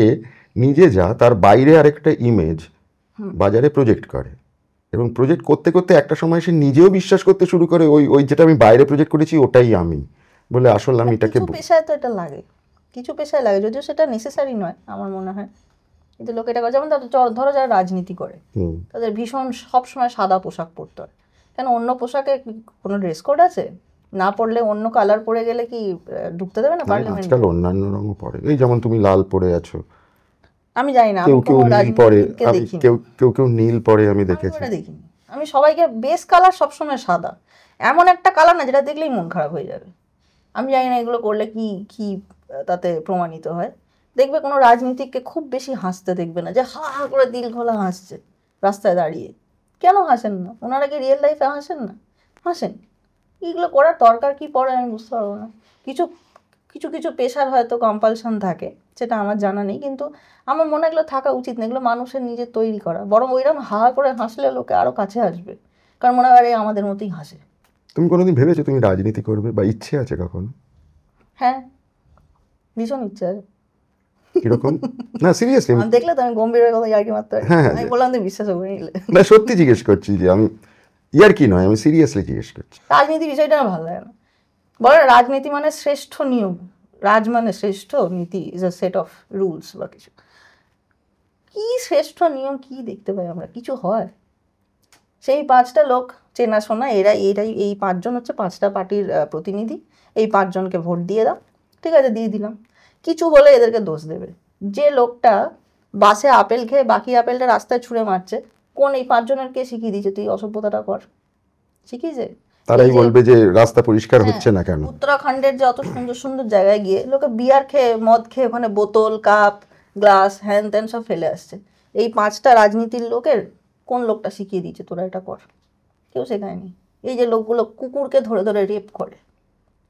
নিজে যা তার বাইরে আরেকটা ইমেজ বাজারে প্রজেক্ট করে, এবং প্রজেক্ট করতে করতে একটা সময় সে নিজেও বিশ্বাস করতে শুরু করে ওই যেটা আমি বাইরে প্রজেক্ট করেছি ওটাই আমি বলে। আসলে আমি এটাকে কিছু পেশায় তো এটা লাগে, কিছু পেশায় লাগে, যদিও সেটা নেসেসারি নয় আমার মনে হয়, কিন্তু লোক এটা করে। যেমন ধরো যারা রাজনীতি করে, তাদের ভীষণ সবসময় সাদা পোশাক পরতে হয়। কেন, অন্য পোশাকে কোনো ড্রেস কোড আছে? না পড়লে অন্য কালার পরে গেলে কি ঢুকতে দেবে না পার্লামেন্টে? আজকাল অন্যান্য রঙও পরে, এই যেমন তুমি লাল পরে আছো, আমি জানি না, কেউ কেউ নীল পরে, কেউ নীল পরে, আমি দেখেছি। দেখিনি আমি সবাইকে বেস কালার সবসময় সাদা, এমন একটা কালার না যেটা দেখলেই মন খারাপ হয়ে যাবে। আমি জানি না এগুলো করলে কি কি তাতে প্রমাণিত হয়। দেখবে কোনো রাজনীতিককে খুব বেশি হাসতে দেখবে না, যে হা হা করে দিল খোলা হাসছে রাস্তায় দাঁড়িয়ে। কেন হাসেন না? ওনারা কি রিয়েল লাইফে হাসেন না? হাসেন। এগুলো করার দরকার কি পড়ে আমি বুঝতে পারবো না। কিছু কিছু কিছু পেশার হয়তো কম্পালশন থাকে, সেটা আমার জানা নেই, কিন্তু আমার মনে হয় এগুলো থাকা উচিত না। এগুলো মানুষের নিজের তৈরি করা, বরং ওইরকম হা করে হাসলে লোকে আরও কাছে আসবে, কারণ মনে হয় আমাদের মতোই হাসে। তুমি কোনোদিন ভেবেছো তুমি রাজনীতি করবে, বা ইচ্ছে আছে কখনো? হ্যাঁ, ভীষণ ইচ্ছা আছে। কিরকম? না সিরিয়াসলি দেখলে তো আমি গম্ভীর কথা ইয়ার্কি মারতে পারি, আমি বললাম তুমি বিশ্বাস করে নিলে না, সত্যি জিজ্ঞেস করছি, যে আমি ইয়ার্কি নয়, আমি সিরিয়াসলি জিজ্ঞেস করছি। রাজনীতি বিষয়টা আমার ভালো লাগে না। বলে রাজনীতি মানে শ্রেষ্ঠ নিয়ম, রাজ মানে শ্রেষ্ঠ, নীতি is a set of rules বা কিছু। কি শ্রেষ্ঠ নিয়ম কি দেখতে পাই আমরা? কিছু হয়? সেই 5টা লোক চেনাশোনা, এরাই এই 5জন হচ্ছে 5টা পার্টির প্রতিনিধি, এই 5জনকে ভোট দিয়ে দাও, ঠিক আছে দিয়ে দিলাম। কিছু হলে এদেরকে দোষ দেবে। যে লোকটা বাসে আপেল খেয়ে বাকি আপেলটা রাস্তায় ছুঁড়ে মারছে, কোন এই 5জনের কে শিখিয়ে দিয়েছে তুই অসভ্যতাটা কর? শিখিয়েছে? তারাই বলবে যে রাস্তা পরিষ্কার হচ্ছে না কেন। উত্তরাখণ্ডের যে অত সুন্দর সুন্দর জায়গায় গিয়ে লোকে বিয়ার খেয়ে মদ খেয়ে ওখানে বোতল কাপ গ্লাস হ্যান ত্যান সব ফেলে আসছে। এই 5টা রাজনীতির লোকের কোন লোকটা শিখিয়ে দিয়েছে তোরা এটা কর? কেউ শেখায়নি। এই যে লোকগুলো কুকুরকে ধরে ধরে রেপ করে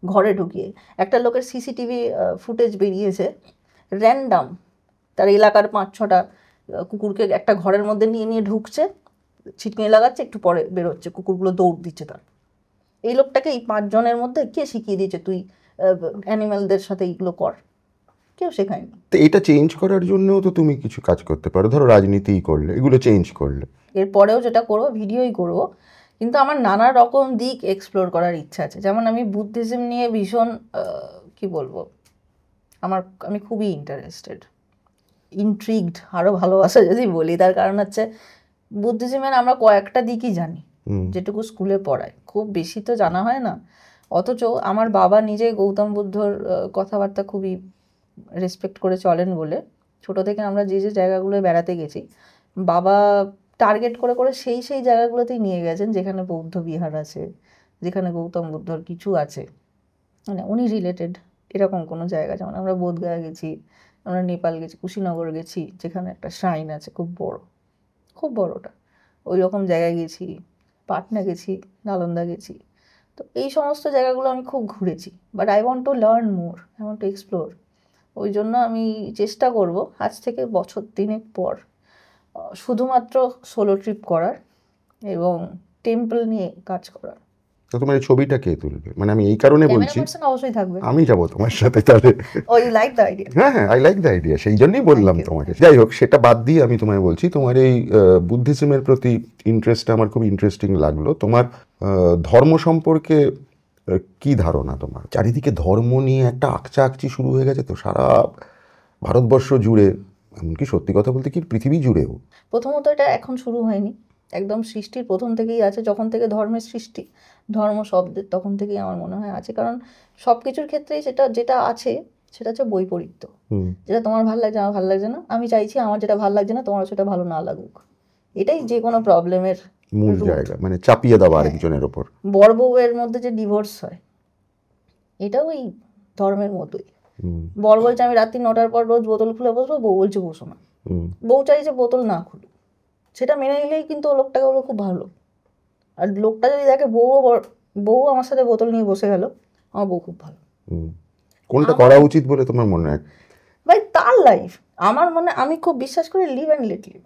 ঘরে ঢুকিয়ে, একটা লোকের সিসিটিভি ফুটেজ বেরিয়েছে, র্যান্ডাম তার এলাকার 5-6টা কুকুরকে একটা ঘরের মধ্যে নিয়ে নিয়ে ঢুকছে, ছিটকিনি লাগাচ্ছে, একটু পরে বেরোচ্ছে, কুকুরগুলো দৌড় দিচ্ছে তার। এই লোকটাকে এই 5জনের মধ্যে কে শিখিয়ে দিয়েছে তুই অ্যানিম্যালদের সাথে এইগুলো কর? কেউ শেখায়নি। তো এটা চেঞ্জ করার জন্যও তো তুমি কিছু কাজ করতে পারো, ধরো রাজনীতিই করলে, এগুলো চেঞ্জ করলে। এরপরেও যেটা করবো ভিডিওই করবো, কিন্তু আমার নানা রকম দিক এক্সপ্লোর করার ইচ্ছা আছে। যেমন আমি বুদ্ধিজম নিয়ে ভীষণ কি বলবো, আমি খুবই ইন্টারেস্টেড, ইন্ট্রিগড, আরও ভালোবাসা যদি বলি। তার কারণ হচ্ছে বুদ্ধিজমের আমরা কয়েকটা দিকই জানি, যেটুকু স্কুলে পড়ায়, খুব বেশি তো জানা হয় না। অথচ আমার বাবা নিজে গৌতম বুদ্ধর কথাবার্তা খুবই রেসপেক্ট করে চলেন বলে ছোট থেকে আমরা যে যে জায়গাগুলো বেড়াতে গেছি, বাবা টার্গেট করে করে সেই জায়গাগুলোতেই নিয়ে গেছেন যেখানে বৌদ্ধ বিহার আছে, যেখানে গৌতম বুদ্ধর কিছু আছে, মানে উনি রিলেটেড এরকম কোনো জায়গা। যেমন আমরা বোধগয়া গেছি, আমরা নেপাল গেছি, কুশিনগর গেছি, যেখানে একটা শ্রাইন আছে খুব বড়, খুব বড়টা, ওই রকম জায়গায় গেছি, পাটনা গেছি, নালন্দা গেছি। তো এই সমস্ত জায়গাগুলো আমি খুব ঘুরেছি, but I want to learn more, I want to explore. ওই জন্য আমি চেষ্টা করব আজ থেকে বছর 3 পর শুধুমাত্র সোলো ট্রিপ করার এবং টেম্পল নিয়ে কাজ করার। তো তোমার এই ছবিটা কে তুলবে? মানে আমি এই কারণে বলছি, অবশ্যই থাকবে, আমি যাবো তোমার সাথে তাহলে। ও ইউ লাইক দ্য আইডিয়া? হ্যাঁ হ্যাঁ, আই লাইক দ্য আইডিয়া, সেই জন্যই বললাম তোমাকে। যাই হোক, সেটা বাদ দিয়ে আমি তোমায় বলছি, তোমার এই বুদ্ধিজমের প্রতি ইন্টারেস্টটা আমার খুব ইন্টারেস্টিং লাগলো। তোমার ধর্ম সম্পর্কে কি ধারণা তোমার? চারিদিকে ধর্ম নিয়ে একটা আকচি শুরু হয়ে গেছে তো সারা ভারতবর্ষ জুড়ে, এমনকি সত্যি কথা বলতে কি পৃথিবী জুড়েও। প্রথমত এটা এখন শুরু হয়নি, একদম সৃষ্টির প্রথম থেকেই আছে। যখন থেকে ধর্মের সৃষ্টি, ধর্ম শব্দের তখন থেকেই আমার মনে হয় আছে। কারণ সব কিছুর ক্ষেত্রেই যেটা আছে সেটা হচ্ছে বৈপরীত্য। যেটা তোমার ভালো লাগছে আমার ভালো লাগছে না, আমি চাইছি আমার যেটা ভালো লাগছে না তোমার সেটা ভালো না লাগুক। এটাই যে কোনো প্রবলেমের মূল জায়গা, মানে চাপিয়ে দেওয়া আরেকজনের ওপর। বর বউয়ের মধ্যে যে ডিভোর্স হয়, এটাও এই ধর্মের মতোই। বর বলছে আমি রাত্রি 9টার পর রোজ বোতল খুলে বসবো, বউ বলছে বসো না। বউ চাইছে বোতল না খুলুক, সেটা মেনে নিলেই কিন্তু ও লোকটাকে বলো খুব ভালো। আর লোকটা যদি দেখে বউ আমার সাথে বোতল নিয়ে বসে গেল, আমার বউ খুব ভালো। কোনটা করা উচিত বলে তোমার মনে হয়? ভাই তার লাইফ, আমার মনে, আমি খুব বিশ্বাস করি লিভ অ্যান্ড লেট লিভ।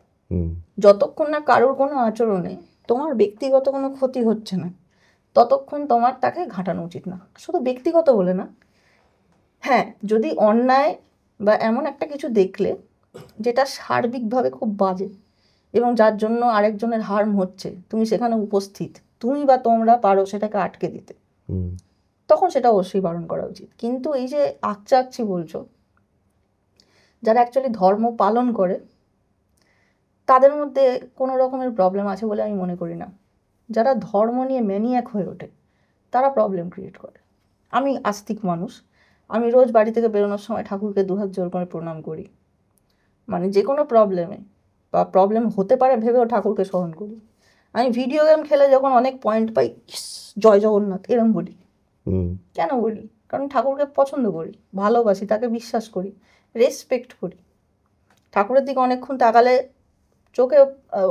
যতক্ষণ না কারোর কোনো আচরণে তোমার ব্যক্তিগত কোনো ক্ষতি হচ্ছে না, ততক্ষণ তোমার তাকে ঘাটানো উচিত না। শুধু ব্যক্তিগত বলে না, হ্যাঁ যদি অন্যায় বা এমন একটা কিছু দেখলে যেটা সার্বিকভাবে খুব বাজে এবং যার জন্য আরেকজনের হার্ম হচ্ছে, তুমি সেখানে উপস্থিত, তুমি বা তোমরা পারো সেটাকে আটকে দিতে, তখন সেটা অবশ্যই বারণ করা উচিত। কিন্তু এই যে আকচি বলছো, যারা অ্যাকচুয়ালি ধর্ম পালন করে তাদের মধ্যে কোনো রকমের প্রবলেম আছে বলে আমি মনে করি না। যারা ধর্ম নিয়ে ম্যানিয়াক হয়ে ওঠে তারা প্রবলেম ক্রিয়েট করে। আমি আস্তিক মানুষ, আমি রোজ বাড়ি থেকে বেরোনোর সময় ঠাকুরকে 2 হাত জোর করে প্রণাম করি। মানে যে কোনো প্রবলেমে বা প্রবলেম হতে পারে ভেবেও ঠাকুরকে স্মরণ করি। আমি ভিডিও গেম খেলে যখন অনেক পয়েন্ট পাই, জয় জগন্নাথ এরম বলি। কেন বলি? কারণ ঠাকুরকে পছন্দ করি, ভালোবাসি, তাকে বিশ্বাস করি, রেসপেক্ট করি। ঠাকুরের দিকে অনেকক্ষণ তাকালে চোখে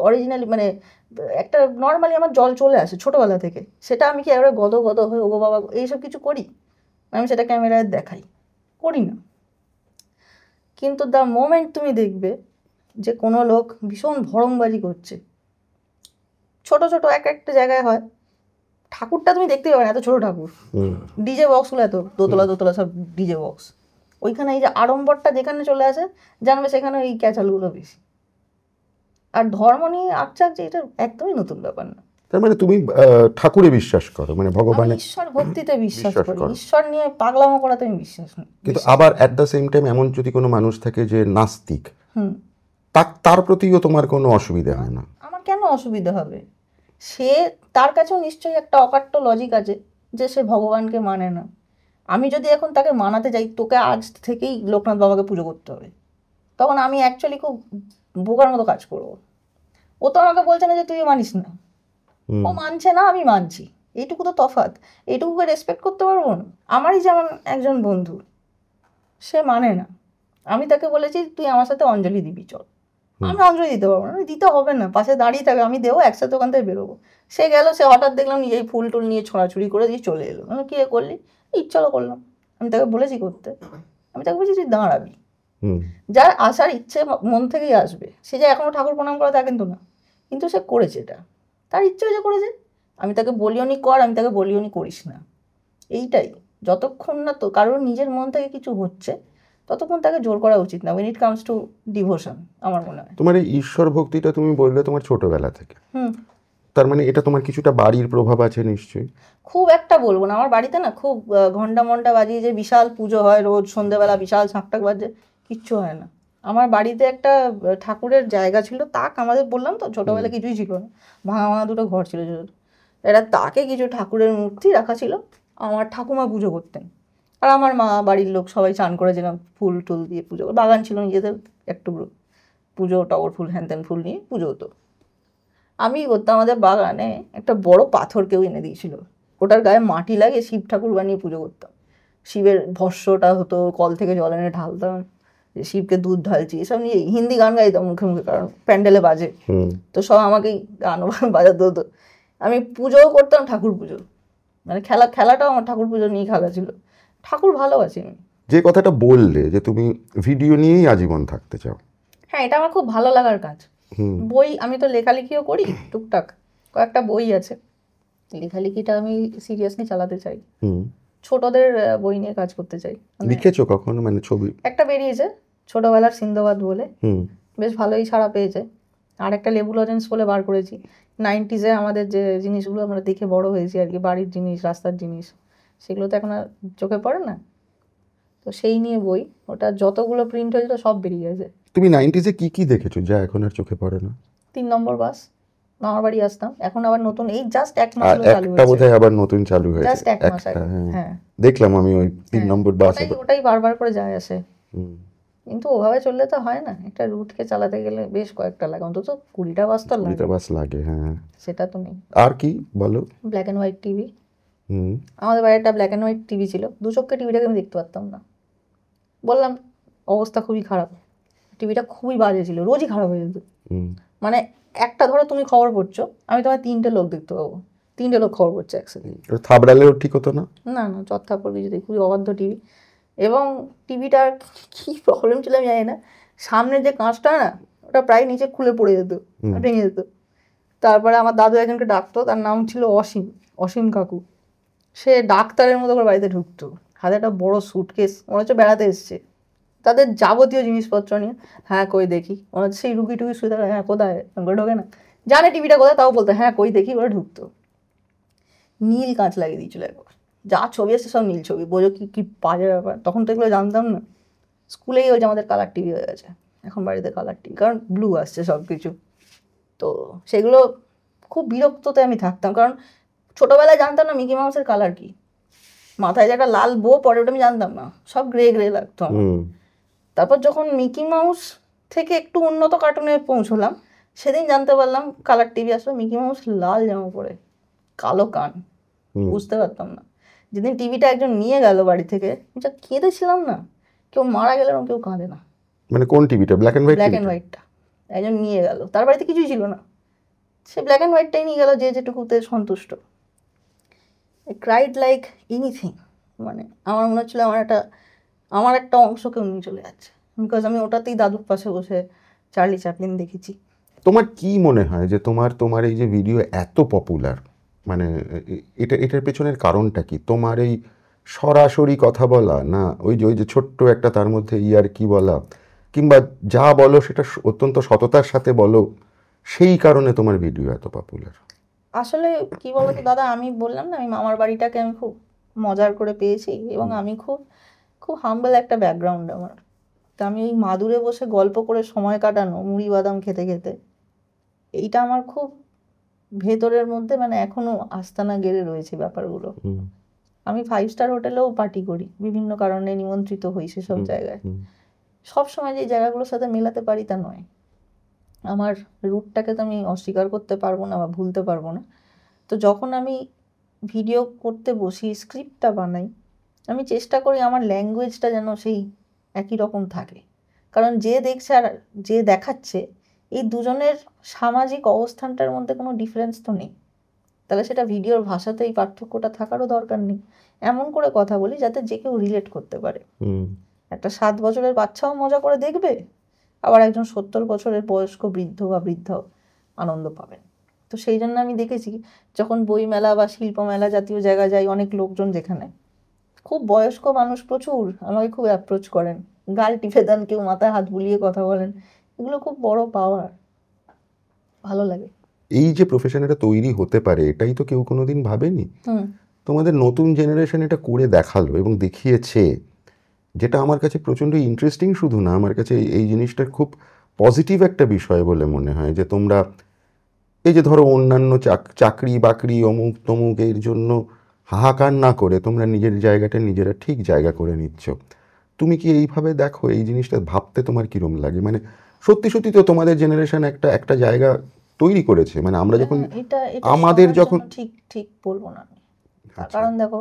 অরিজিনালি মানে একটা নর্মালি আমার জল চলে আসে ছোটোবেলা থেকে। সেটা আমি কি এবারে গদ হয়ে ওগো বাবা এইসব কিছু করি? আমি সেটা ক্যামেরায় দেখাই, করি না। কিন্তু দ্য মোমেন্ট তুমি দেখবে যে কোনো লোক ভীষণ ভড়ংবাজি করছে, ছোট ছোট একটা জায়গায় হয়, ঠাকুরটা তুমি দেখতে পাবে না, এত ছোট ঠাকুর, ডিজে বক্সগুলো এত দোতলা সব ডিজে বক্স, ওইখানে এই যে আড়ম্বরটা যেখানে চলে আসে জানবে সেখানে এই ক্যাচালগুলো বেশি। আর ধর্ম নিয়ে আকচা এটা একদমই নতুন ব্যাপার না। তার মানে তুমি ঠাকুরে বিশ্বাস করো, মানে ভগবানে ঈশ্বর ভক্তিতে বিশ্বাস করি, ঈশ্বর নিয়ে পাগলামো করাতে আমি বিশ্বাস নেই। কিন্তু আবার অ্যাট দ্য সেম টাইম এমন যদি কোনো মানুষ থাকে যে নাস্তিক, তার প্রতিও তোমার কোনো অসুবিধা হয় না? আমার কেন অসুবিধা হবে? সে, তার কাছেও নিশ্চয়ই একটা অকাট্য লজিক আছে যে সে ভগবানকে মানে না। আমি যদি এখন তাকে মানাতে যাই, তোকে আজ থেকেই লোকনাথ বাবাকে পুজো করতে হবে, তখন আমি অ্যাকচুয়ালি খুব বোকার মতো কাজ করবো। ও তো আমাকে বলছে না যে তুই মানিস না, ও মানছে না, আমি মানছি, এইটুকু তো তফাৎ। এইটুকুকে রেসপেক্ট করতে পারবো না? আমারই যেমন একজন বন্ধু, সে মানে না, আমি তাকে বলেছি তুই আমার সাথে অঞ্জলি দিবি, চল। আমি অঞ্জলি দিতে পারবো না, দিতে হবে না, পাশে দাঁড়িয়ে থাকে, আমি দেবো, একসাথে ওখান থেকে বেরোবো। সে গেল, সে হঠাৎ দেখলাম নিজেই ফুল টুল নিয়ে ছোড়াছুড়ি করে দিয়ে চলে এলো। আমি কি করলি? চলো করলাম। আমি তাকে বলেছি করতে, আমি তাকে বলছি তুই দাঁড়াবি, যার আসার ইচ্ছে মন থেকেই আসবে। সে যে এখনো ঠাকুর প্রণাম করে তা কিন্তু না, কিন্তু সে করেছে, এটা তার ইচ্ছে হয়েছে করেছে। আমি তাকে বলিও নি কর, আমি তাকে বলিও নি করিস না। এইটাই, যতক্ষণ না তো কারোর নিজের মন থেকে কিছু হচ্ছে ততক্ষণ তাকে জোর করা উচিত না, when it comes to devotion, আমার মনে হয়। তোমার এই ঈশ্বর ভক্তিটা তুমি বললে তোমার ছোটবেলা থেকে, তার মানে এটা তোমার কিছুটা বাড়ির প্রভাব আছে নিশ্চয়ই? খুব একটা বলবো না, আমার বাড়িতে না খুব ঘন্টা মন্টা বাজিয়ে যে বিশাল পুজো হয় রোজ সন্ধ্যেবেলা, বিশাল ঝাঁকটাক বাজে, কিচ্ছু হয় না। আমার বাড়িতে একটা ঠাকুরের জায়গা ছিল, তাক, আমাদের বললাম তো ছোটবেলা কিছুই ছিল না, ভাঙা ভাঙা দুটো ঘর ছিল, এটা তাকে কিছু ঠাকুরের মূর্তি রাখা ছিল, আমার ঠাকুমা পুজো করতেন, আর আমার মা, বাড়ির লোক সবাই চান করেছিলাম, ফুল টুল দিয়ে পুজো, বাগান ছিল নিজেদের একটু, পুজো টগর ফুল হ্যান ত্যান ফুল নিয়ে পুজো হতো। আমি করতাম, আমাদের বাগানে একটা বড় পাথর কেউ এনে দিয়েছিল, ওটার গায়ে মাটি লাগিয়ে শিব ঠাকুর বানিয়ে পুজো করতাম। শিবের ভস্যটা হতো, কল থেকে জল এনে ঢালতাম, শিবকে দুধ ঢালছি, এসব নিয়ে হিন্দি গান গাইতাম মুখে মুখে, কারণ প্যান্ডেলে বাজে তো সব আমাকেই গানও বাজাতে হতো। আমি পুজোও করতাম, ঠাকুর পুজো, মানে খেলাটাও আমার ঠাকুর পুজো নিয়ে খেলা ছিল। ঠাকুর ভালোবাসি আমি। যে কথাটা বললে যে তুমি ভিডিও নিয়েই আজীবন থাকতে চাও, হ্যাঁ, এটা আমার খুব ভালো লাগার কাজ। বই, আমি তো লেখালেখিও করি টুকটাক, কয়েকটা বই আছে, লেখালেখিটা আমি সিরিয়াসলি চালাতে চাই, ছোটদের বই নিয়ে কাজ করতে চাই। লিখেছো কখনো, মানে ছবি? একটা বেরিয়েছে ছোটবেলার সিন্দাবাদ বলে, বেশ ভালোই ছাড়া পেয়েছে। আর একটা লেবু লজেন্স বলে বার করেছি, 90s আমাদের যে জিনিসগুলো আমরা দেখে বড় হয়েছি আর কি, বাড়ির জিনিস, রাস্তার জিনিস, সেগুলো তো এখন আর চোখে পড়ে না, তো সেই নিয়ে বই, ওটা যতগুলো প্রিন্ট হয়েছিল সব বেরিয়ে গেছে। তুমি 90s কি কি দেখেছো যা এখন আর চোখে পড়ে না? 3 নম্বর বাস, মামার বাড়ি আসতাম, এখন আবার নতুন, এই জাস্ট 1 মাস হলো চালু হয়েছে, বোধহয় আবার নতুন চালু হয়েছে, জাস্ট 1 মাস আগে। হ্যাঁ, দেখলাম আমি ওই 3 নম্বর বাস, ওটাই বারবার করে যায় আসে। কিন্তু ওভাবে চললে তো হয় না, একটা রুটকে চালাতে গেলে বেশ কয়েকটা লাগে, অন্তত 20টা বাস তো লাগে। 20টা বাস লাগে, হ্যাঁ। সেটা তো নেই। আর কি বলো? ব্ল্যাক অ্যান্ড হোয়াইট টিভি, আমাদের বাড়িতে একটা ব্ল্যাক অ্যান্ড হোয়াইট টিভি ছিল, 2 চক্ষে টিভিটাকে আমি দেখতে পারতাম না, বললাম অবস্থা খুবই খারাপ, টিভিটা খুবই বাজে ছিল, রোজই খারাপ হয়ে যেত। মানে একটা ধরো তুমি খবর পড়ছো, আমি তোমার 3টে লোক দেখতে পাবো, 3টে লোক খবর পড়ছে একসাথে, থাবড়ালেও ঠিক হতো না, না না, চত্থাপড় কিছু দেখি, খুবই অবাধ্য টিভি। এবং টিভিটার কী প্রবলেম ছিল আমি জানি না, সামনের যে কাঁচটা না, ওটা প্রায় নিচে খুলে পড়ে যেত, ভেঙে যেত। তারপরে আমার দাদু একজনকে ডাকতো, তার নাম ছিল অসীম কাকু, সে ডাক্তারের মতো করে বাড়িতে ঢুকতো, হাতে একটা বড় সুটকেস, মনে হচ্ছে বেড়াতে এসছে, তাদের যাবতীয় জিনিসপত্র নিয়ে, হ্যাঁ কই দেখি, মনে হচ্ছে সেই রুগী টুগি শুয়ে থাকে, হ্যাঁ কোথায়, করে ঢোকে না, জানে টিভিটা কোথায়, তাও বলতো হ্যাঁ কই দেখি, ওরা ঢুকতো। নীল কাঁচ লাগিয়ে দিয়েছিল একবার, যা ছবি আসছে সব নীল ছবি, বোঝো কি বাজে ব্যাপার, তখন তো এগুলো জানতাম না। স্কুলেই হয়েছে আমাদের কালার টিভি হয়ে গেছে, এখন বাড়িতে কালার টিভি, কারণ ব্লু আসছে সব কিছু। তো সেগুলো খুব বিরক্ততে আমি থাকতাম, কারণ ছোটোবেলায় জানতাম না মিকি মাউসের কালার কি, মাথায় যে একটা লাল বো পরে ওটা আমি জানতাম না, সব গ্রে গ্রে লাগতো আমার। তারপর যখন মিকি মাউস থেকে একটু উন্নত কার্টুনে পৌঁছলাম, সেদিন জানতে পারলাম কালার টিভি আসলে মিকি মাউস লাল জামা পরে, কালো কান, বুঝতে পারতাম না। যেদিন টিভিটা একজন নিয়ে গেল বাড়ি থেকে, যা কেঁদেছিলাম না, কেউ মারা গেলে কেউ কাঁদে না। মানে কোন টিভিটা? Black and white? Black and হোয়াইটটা একজন নিয়ে গেল, তার বাড়িতে কিছুই ছিল না, সে ব্ল্যাক অ্যান্ড হোয়াইটটাই নিয়ে গেল, যে যেটুকুতে সন্তুষ্ট। ক্রাইড লাইক এনিথিং, মানে আমার মনে হচ্ছিল আমার একটা অংশ কেউ নিয়ে চলে যাচ্ছে, বিকজ আমি ওটাতেই দাদুর পাশে বসে চার্লি চ্যাপলিন দেখেছি। তোমার কি মনে হয় যে তোমার এই যে ভিডিও এত পপুলার, মানে এটার পেছনের কারণটা কি? তোমার এই সরাসরি কথা বলা, না ওই যে ছোট্ট একটা তার মধ্যে কি বলা, কিংবা যা বলো সেটা অত্যন্ত সততার সাথে বলো, সেই কারণে তোমার ভিডিও এত পপুলার? আসলে কি বলতো দাদা, আমি বললাম না আমি মামার বাড়িটাকে আমি খুব মজার করে পেয়েছি, এবং আমি খুব খুব হাম্বল একটা ব্যাকগ্রাউন্ড আমার। তা আমি ওই মাদুরে বসে গল্প করে সময় কাটানো, মুড়ি বাদাম খেতে খেতে, এইটা আমার খুব ভেতরের মধ্যে মানে এখনো আস্তানা গেড়ে রয়েছে ব্যাপারগুলো। আমি 5 স্টার হোটেলেও পার্টি করি, বিভিন্ন কারণে নিমন্ত্রিত হই সেসব জায়গায়। সব সময় যে জায়গাগুলোর সাথে মেলাতে পারি তা নয়। আমার রুটটাকে তো আমি অস্বীকার করতে পারবো না বা ভুলতে পারবো না। তো যখন আমি ভিডিও করতে বসি, স্ক্রিপ্টটা বানাই, আমি চেষ্টা করি আমার ল্যাঙ্গুয়েজটা যেন সেই একই রকম থাকে। কারণ যে দেখছে আর যে দেখাচ্ছে, এই দুজনের সামাজিক অবস্থানটার মধ্যে কোনো ডিফারেন্স তো নেই। তাহলে সেটা ভিডিওর ভাষাতে এই পার্থক্যটা থাকারও দরকার নেই। এমন করে কথা বলি যাতে যে কেউ রিলেট করতে পারে। একটা 7 বছরের বাচ্চাও মজা করে দেখবে, আবার একজন 70 বছরের বয়স্ক বৃদ্ধ বা বৃদ্ধাও আনন্দ পাবেন। তো সেই জন্য আমি দেখেছি যখন বই মেলা বা শিল্প মেলা জাতীয় জায়গায় যাই, অনেক লোকজন যেখানে, খুব বয়স্ক মানুষ প্রচুর আমাকে খুব অ্যাপ্রোচ করেন, গাল টিপে দেন, কেউ মাথায় হাত বুলিয়ে কথা বলেন। এগুলো খুব বড় পাওয়ার, ভালো লাগে। এই যে প্রফেশন এটা তৈরি হতে পারে, এটাই তো কেউ কোনোদিন ভাবেনি। তোমাদের নতুন জেনারেশন এটা করে দেখালো এবং দেখিয়েছে, যেটা আমার কাছে প্রচণ্ড ইন্টারেস্টিং। শুধু না, আমার কাছে এই জিনিসটার খুব পজিটিভ একটা বিষয় বলে মনে হয় যে তোমরা এই যে ধরো অন্যান্য চাকরি বাকরি অমুক তমুক এর জন্য হাহাকার না করে তোমরা নিজের জায়গাটা নিজেরা ঠিক জায়গা করে নিচ্ছ। তুমি কি এইভাবে দেখো? এই জিনিসটা ভাবতে তোমার কিরম লাগে? মানে সত্যি সত্যি তো তোমাদের জেনারেশন একটা একটা জায়গা তৈরি করেছে। মানে আমরা যখন আমাদের যখন ঠিক ঠিক বলবো না আমি, কারণ দেখো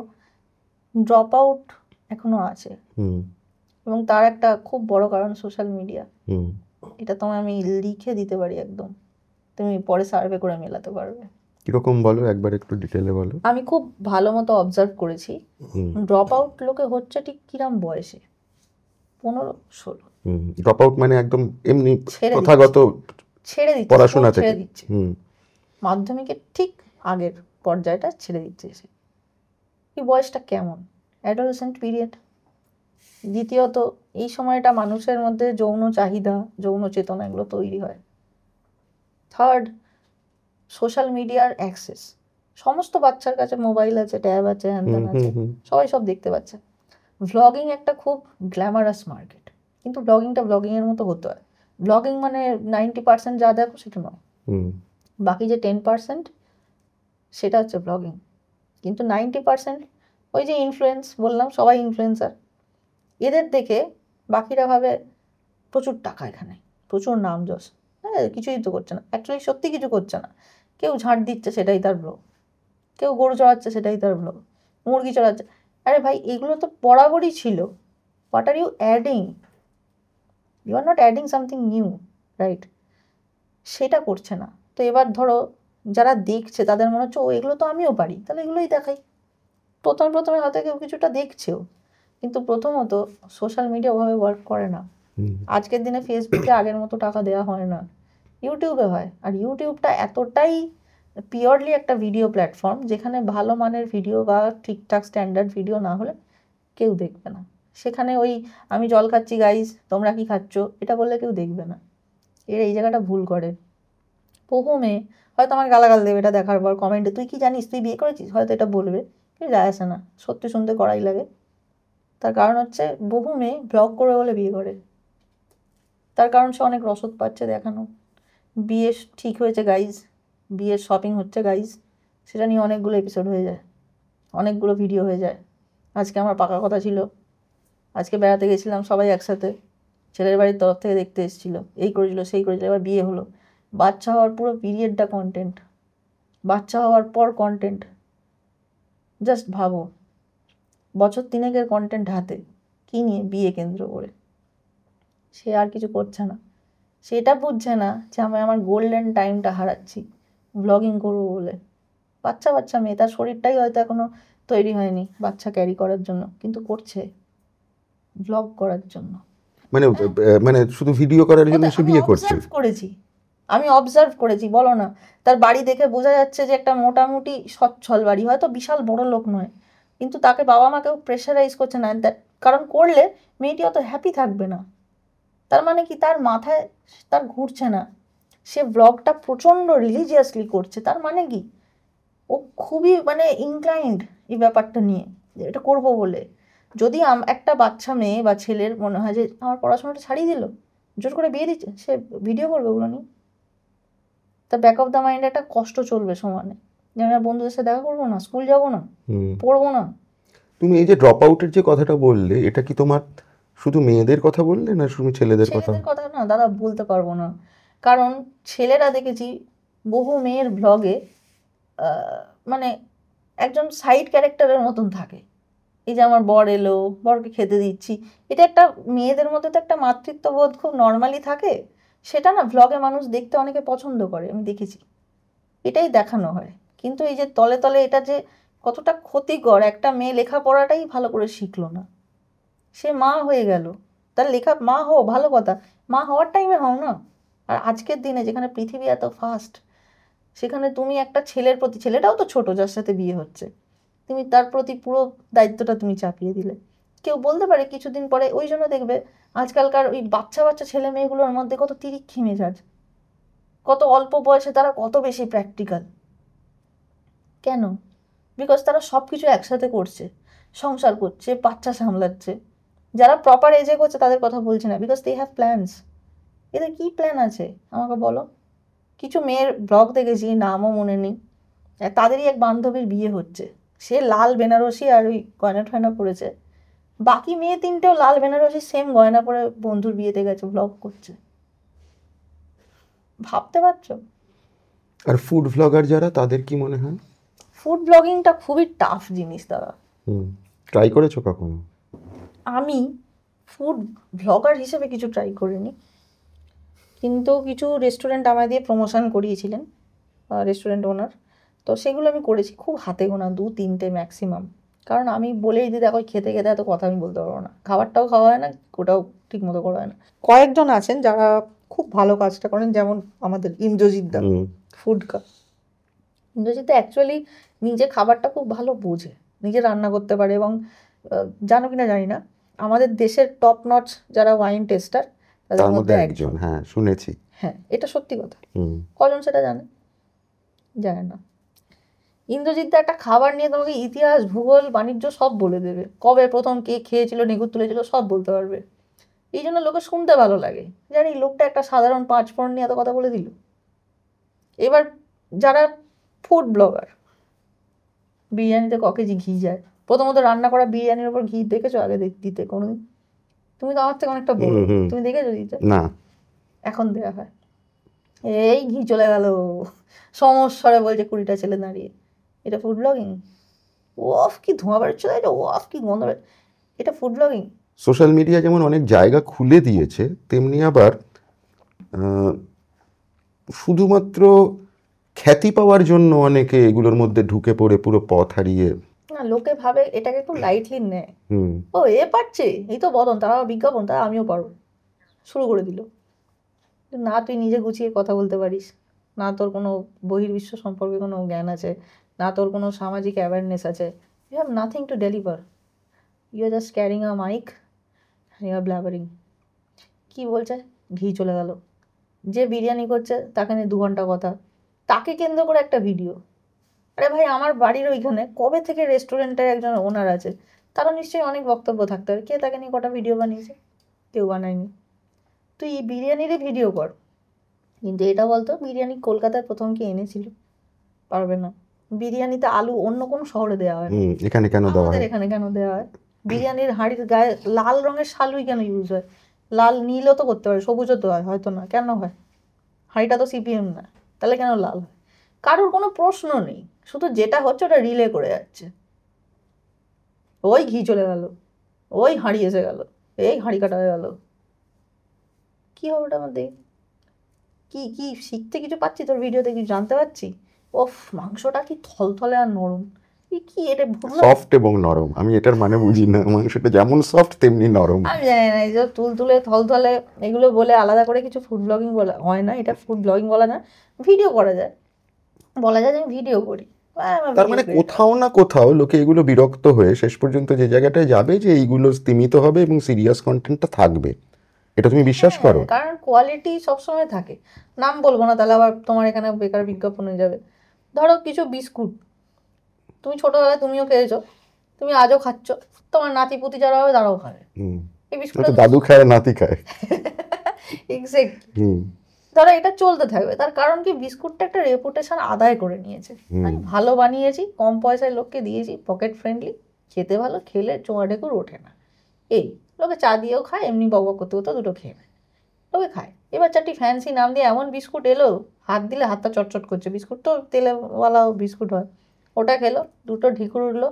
ড্রপ আউট এখনো আছে, এবং তার একটা খুব বড় কারণ সোশ্যাল মিডিয়া। এটা তোমায় আমি লিখে দিতে পারি একদম, তুমি পরে সার্ভে করে মেলাতে পারবে। কিরকম বলো, একবার একটু ডিটেলে বলো। আমি খুব ভালো মতো অবজার্ভ করেছি ড্রপ আউট লোকে হচ্ছে ঠিক কিরম বয়সে, 15-16। ড্রপ আউট মানে একদম এমনি প্রথাগত ছেড়ে দিচ্ছে, পড়াশোনা থেকে ছেড়ে দিচ্ছে, মাধ্যমিকের ঠিক আগের পর্যায়টা ছেড়ে দিচ্ছে। এই বয়সটা কেমন? Adolescent period. দ্বিতীয়ত এই সময়টা মানুষের মধ্যে যৌন চাহিদা, যৌন চেতনা এগুলো তৈরি হয়। থার্ড, সোশ্যাল মিডিয়ার অ্যাক্সেস, সমস্ত বাচ্চার কাছে মোবাইল আছে, ট্যাব আছে, হ্যান আছে, সবাই সব দেখতে পাচ্ছে। ভ্লগিং একটা খুব গ্ল্যামারাস মার্কেট, কিন্তু ব্লগিংটা ব্লগিংয়ের মতো হতে হয়। ব্লগিং মানে 90% যা দেখো সেটা নয়, বাকি যে 10% সেটা হচ্ছে ব্লগিং। কিন্তু 90% ওই যে ইনফ্লুয়েন্স বললাম, সবাই ইনফ্লুয়েন্সার, এদের দেখে বাকিরা ভাবে প্রচুর টাকা এখানে, প্রচুর নাম যশ। হ্যাঁ, কিছুই তো করছে না, অ্যাকচুয়ালি সত্যি কিছু করছে না। কেউ ঝাঁট দিচ্ছে সেটাই তার ব্লগ, কেউ গরু চড়াচ্ছে সেটাই তার ব্লগ, মুরগি চড়াচ্ছে। আরে ভাই, এগুলো তো বরাবরই ছিল। What are you adding? You are not adding something new, right? সেটা করছে না। তো এবার ধরো যারা দেখছে তাদের মনে হচ্ছে ও এগুলো তো আমিও পারি, তাহলে এগুলোই দেখাই। প্রথমে হয়তো কেউ কিছুটা দেখছেও, কিন্তু প্রথমত সোশ্যাল মিডিয়া ওভাবে ওয়ার্ক করে না। আজকের দিনে ফেসবুকে আগের মতো টাকা দেওয়া হয় না, ইউটিউবে হয়। আর ইউটিউবটা এতটাই পিওরলি একটা ভিডিও প্ল্যাটফর্ম, যেখানে ভালো মানের ভিডিও বা ঠিকঠাক স্ট্যান্ডার্ড ভিডিও না হলে কেউ দেখবে না। সেখানে ওই আমি জল খাচ্ছি গাইজ, তোমরা কি খাচ্ছ, এটা বললে কেউ দেখবে না। এর এই জায়গাটা ভুল করে। বহু মেয়ে হয়তো আমাকে গালাগাল দেবে এটা দেখার পর, কমেন্টে তুই কি জানিস, তুই বিয়ে করেছিস, হয়তো এটা বলবে, কেউ যায় আসে না, সত্যি শুনতে কড়াই লাগে। তার কারণ হচ্ছে বহু মেয়ে ব্লগ করে বলে বিয়ে করে, তার কারণ সে অনেক রসদ পাচ্ছে দেখানো। বিয়ে ঠিক হয়েছে গাইজ, বিয়ের শপিং হচ্ছে গাইজ, সেটা নিয়ে অনেকগুলো এপিসোড হয়ে যায়, অনেকগুলো ভিডিও হয়ে যায়। আজকে আমার পাকা কথা ছিল, আজকে বেড়াতে গেছিলাম সবাই একসাথে, ছেলের বাড়ির তরফ থেকে দেখতে এসেছিলো, এই করেছিল সেই করেছিল, এবার বিয়ে হলো। বাচ্চা হওয়ার পুরো পিরিয়ডটা কন্টেন্ট, বাচ্চা হওয়ার পর কন্টেন্ট। জাস্ট ভাবো, বছর 3 কন্টেন্ট হাতে, কী নিয়ে? বিয়ে কেন্দ্র করে। সে আর কিছু করছে না, সেটা বুঝছে না যে আমি আমার গোল্ডেন টাইমটা হারাচ্ছি ব্লগিং করবো বলে। বাচ্চা মেয়ে, তার শরীরটাই হয়তো এখনো তৈরি হয়নি বাচ্চা ক্যারি করার জন্য, কিন্তু করছে ব্লগ করার জন্য। মানে শুধু ভিডিও করার জন্য সে বিয়ে করছে। আমি অবজার্ভ করেছি, বলো না, তার বাড়ি দেখে বোঝা যাচ্ছে যে একটা মোটামুটি সচ্ছল বাড়ি, হয়তো বিশাল বড় লোক নয়, কিন্তু তাকে বাবা মা কেউ প্রেশারাইজ করছে না। কারণ করলে মেয়েটি অত হ্যাপি থাকবে না। তার মানে কি, তার মাথায় তার ঘুরছে না, সে ব্লগটা প্রচণ্ড রিলিজিয়াসলি করছে। তার মানে কি, ও খুবই মানে ইনক্লাইন্ড এই ব্যাপারটা নিয়ে, যে এটা করবো বলে। যদি একটা বাচ্চা মেয়ে বা ছেলের মনে হয় যে আমার পড়াশোনাটা ছাড়িয়ে দিল, জোর করে বিয়ে দিচ্ছে, সে ভিডিও করবে ওগুলো নিয়ে। তার ব্যাক অফ দ্য মাইন্ড একটা কষ্ট চলবে সমানে, যে আমি আর বন্ধুদের সাথে দেখা করবো না, স্কুল যাবো না, পড়বো না। তুমি এই যে ড্রপ আউটের যে কথাটা বললে, এটা কি তোমার শুধু মেয়েদের কথা বললে না শুধু ছেলেদের কথা? ছেলেদের কথা না দাদা বলতে পারবো না, কারণ ছেলেরা দেখেছি বহু মেয়ের ব্লগে মানে একজন সাইড ক্যারেক্টারের মতন থাকে। এই যে আমার বর এলো, বরকে খেতে দিচ্ছি, এটা একটা মেয়েদের মধ্যে তো একটা মাতৃত্ববোধ খুব নর্মালি থাকে, সেটা না ভ্লগে মানুষ দেখতে অনেকে পছন্দ করে, আমি দেখেছি, এটাই দেখানো হয়। কিন্তু এই যে তলে তলে এটা যে কতটা ক্ষতিকর, একটা মেয়ে লেখাপড়াটাই ভালো করে শিখলো না, সে মা হয়ে গেল, তার লেখা মা হও ভালো কথা, মা হওয়ার টাইমে হও না। আর আজকের দিনে যেখানে পৃথিবী এত ফাস্ট, সেখানে তুমি একটা ছেলের প্রতি, ছেলেটাও তো ছোট যার সাথে বিয়ে হচ্ছে, তুমি তার প্রতি পুরো দায়িত্বটা তুমি চাপিয়ে দিলে। কেউ বলতে পারে কিছুদিন পরে, ওই জন্য দেখবে আজকালকার ওই বাচ্চা বাচ্চা ছেলে মেয়েগুলোর মধ্যে কত তিরিক্ষি মেজাজ, কত অল্প বয়সে তারা কত বেশি প্র্যাকটিক্যাল। কেন? বিকজ তারা সব কিছু একসাথে করছে, সংসার করছে, বাচ্চা সামলাচ্ছে। যারা প্রপার এজে করছে তাদের কথা বলছে না, বিকজ দে হ্যাভ প্ল্যানস। এদের কী প্ল্যান আছে আমাকে বলো? কিছু মেয়ের ব্লগ দেখেছি, নামও মনে নেই, তাদেরই এক বান্ধবীর বিয়ে হচ্ছে, সে লাল বেনারসি আর ওই গয়না টয়না পরেছে, বাকি মেয়ে তিনটেও লাল বেনারসি সেম গয়না পরে বন্ধুর বিয়েতে গেছে, ব্লগ করছে। ভাবতে পারছো? আর ফুড ভ্লগার যারা, তাদের কি মনে হয়? ফুড ব্লগিংটা খুবই টাফ জিনিস দাদা। ট্রাই করেছো কখনো? আমি ফুড ব্লগার হিসেবে কিছু ট্রাই করিনি, কিন্তু কিছু রেস্টুরেন্ট আমায় দিয়ে প্রমোশন করিয়েছিলেন রেস্টুরেন্ট ওনার, তো সেগুলো আমি করেছি, খুব হাতে গোনা 2-3টে ম্যাক্সিমাম। কারণ আমি বলেই দিই দেখো, খেতে খেতে এত কথা আমি বলতে পারবো না, খাবারটাও খাওয়া হয় না, ওটাও ঠিক মতো করা হয় না। কয়েকজন আছেন যারা খুব ভালো কাজটা করেন, যেমন আমাদের ইন্দ্রজিৎ দা, ফুড কা। ইন্দ্রজিৎ দা অ্যাকচুয়ালি নিজে খাবারটা খুব ভালো বোঝে, নিজে রান্না করতে পারে, এবং জানো কিনা জানি না, আমাদের দেশের টপ নচ যারা ওয়াইন টেস্টার তাদের মধ্যে একজন। হ্যাঁ, শুনেছি। হ্যাঁ, এটা সত্যি কথা। কজন সেটা জানে? জানে না। ইন্দ্রজিৎ দা একটা খাবার নিয়ে তোমাকে ইতিহাস, ভূগোল, বাণিজ্য সব বলে দেবে, কবে প্রথম কে খেয়েছিল, নেগুর তুলেছিল, সব বলতে পারবে। এই জন্য লোকে শুনতে ভালো লাগে, জানি লোকটা একটা সাধারণ 5 ফোড়ন নিয়ে এত কথা বলে দিল। এবার যারা ফুড ব্লগার, বিরিয়ানিতে ক কেজি ঘি যায়, প্রথমত রান্না করা বিরিয়ানির ওপর ঘি দেখেছো আগে দিতে কোনোদিন? তুমি তো আমার থেকে অনেকটা বলো, তুমি দেখেছো দিতে? না। এখন দেওয়া হয়, এই ঘি চলে গেল, সমস্যারে বলছে 20টা ছেলে দাঁড়িয়ে। এটা ফুড ব্লগিং? ওফ কি ধোঁয়া বেরোচ্ছে, তাই তো, ওফ কি গন্ধ বের, এটা ফুড ব্লগিং? সোশ্যাল মিডিয়া যেমন অনেক জায়গা খুলে দিয়েছে, তেমনি আবার শুধুমাত্র খ্যাতি পাওয়ার জন্য অনেকে এগুলোর মধ্যে ঢুকে পড়ে পুরো পথ হারিয়ে। না, লোকে ভাবে এটাকে খুব লাইটলি নেয়, ও এ পারছে, এই তো বদন, তারা বিজ্ঞাপন, তারা আমিও পারবো, শুরু করে দিল। না তুই নিজে গুছিয়ে কথা বলতে পারিস, না তোর কোনো বহির্বিশ্ব সম্পর্কে কোনো জ্ঞান আছে, না তোর কোনো সামাজিক অ্যাওয়ারনেস আছে, you have nothing to deliver, you are just carrying a mike, you are blabbering. কী বলছে? ঘি চলে গেল। যে বিরিয়ানি করছে তাকে নিয়ে 2 ঘন্টা কথা, তাকে কেন্দ্র করে একটা ভিডিও। আরে ভাই, আমার বাড়ির ওইখানে কবে থেকে রেস্টুরেন্টের একজন ওনার আছে, তারও নিশ্চয়ই অনেক বক্তব্য থাকতে হবে, কে তাকে নিয়ে কটা ভিডিও বানিয়েছে? কেউ বানায়নি। তুই বিরিয়ানিরই ভিডিও কর, কিন্তু এটা বলতো বিরিয়ানি কলকাতায় প্রথম কে এনেছিল? পারবে না। বিরিয়ানিতে আলু অন্য কোনো শহরে দেওয়া হয়, এখানে কেন দেওয়া হয়? এখানে কেন দেওয়া হয়? বিরিয়ানির হাঁড়ির গায়ে লাল রঙের শালুই কেন ইউজ হয়? লাল নীলও তো করতে পারে, সবুজও তো হয়, হয়তো না, কেন হয়? হাঁড়িটা তো সিপিএম না, তাহলে কেন লাল হয়? কারোর কোনো প্রশ্ন নেই, শুধু যেটা হচ্ছে ওটা রিলে করে যাচ্ছে। ওই ঘি চলে গেল, ওই হাঁড়ি এসে গেল, এই হাঁড়ি কাটা হয়ে গেল, কী হবে ওটা আমার দেখি? কি কি শিখতে কিছু পাচ্ছি তোর ভিডিওতে, কিছু জানতে পারছি? ওফ, মাংসটা কি থলথলে আর নরম, কি এটা সফট এবং নরম, আমি এটার মানে বুঝি না, মাংসটা যেমন সফট তেমনি নরম। আমি জানি না, এই যে তুলতুলে থলথলে এগুলো বলে আলাদা করে কিছু ফুড ব্লগিং বলা হয় না, এটা ফুড ব্লগিং বলা না, ভিডিও করা যায়, বলা যায় যে আমি ভিডিও করি। তার মানে কোথাও না কোথাও লোকে এগুলো বিরক্ত হয়ে শেষ পর্যন্ত যে জায়গাটায় যাবে যে এইগুলো সীমিত হবে এবং সিরিয়াস কন্টেন্টটা থাকবে, এটা তুমি বিশ্বাস করো? কারণ কোয়ালিটি সবসময় থাকে, নাম বলবো না তাহলে আবার তোমার এখানে বেকার বিজ্ঞাপন হয়ে যাবে। ধরো কিছু বিস্কুট, তুমি ছোটবেলায় তুমিও খেয়েছো, তুমি আজও খাচ্ছ, তোমার নাতি পুতি যারা হবে তারাও খাবে এই বিস্কুটটা। দাদু খায়, নাতি খায়। এক্স্যাক্টলি। ধরো এটা চলতে থাকবে, তার কারণ কি বিস্কুটটা একটা রেপুটেশন আদায় করে নিয়েছে। আমি ভালো বানিয়েছি, কম পয়সায় লোককে দিয়েছি, পকেট ফ্রেন্ডলি, খেতে ভালো, খেলে চোঙা ঢেকুর ওঠে না। এই লোকে চা দিয়েও খায়, এমনি বকবক করতে করতে দুটো খেয়ে নেয়, লোকে খায়। এবার চারটি ফ্যান্সি নাম দিয়ে এমন বিস্কুট এলো, হাত দিলে হাতটা চটচট করছে, বিস্কুট তো তেলেওয়ালা বিস্কুট হয়, ওটা খেলো, দুটো ঢিকুর উঠলো,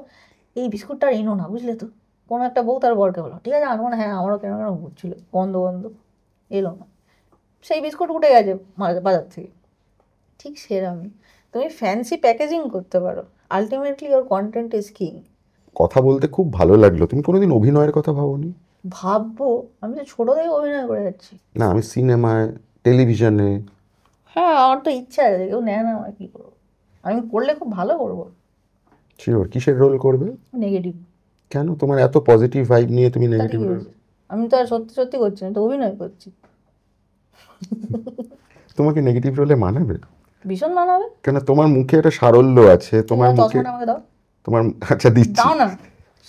এই বিস্কুটটা আর এনো না, বুঝলে তো। কোনো একটা বউ তার বরকে বলো, ঠিক আছে আনবো না, হ্যাঁ আমারও কেন কেন ঘুরছিল, গন্ধ গন্ধ, এলো না, সেই বিস্কুট উঠে গেছে বাজার থেকে। ঠিক সেরকমই তুমি ফ্যান্সি প্যাকেজিং করতে পারো, ultimately or content is king. কথা বলতে খুব ভালো লাগলো। তুমি কোনোদিন অভিনয়ের কথা ভাবোনি? ভাববো, আমি তো ছোটো থেকে অভিনয় করে যাচ্ছি। না, আমি সিনেমায়, টেলিভিশনে। হ্যাঁ, আমার তো ইচ্ছা আছে, কেউ নেয় না, আমার কী করবো, আমি করলে খুব ভালো করবো। শিওর? কিসের রোল করবে? নেগেটিভ। কেন? তোমার এত পজিটিভ ভাইব নিয়ে তুমি নেগেটিভ রোল? আমি তো আর সত্যি সত্যি করছি না, তো অভিনয় করছি। তোমাকে নেগেটিভ রোলে মানাবে? ভীষণ মানাবে। কেন? তোমার মুখে একটা সারল্য আছে, তোমার মুখে। আমাকে দাও। তোমার, আচ্ছা দিচ্ছি। দাও না,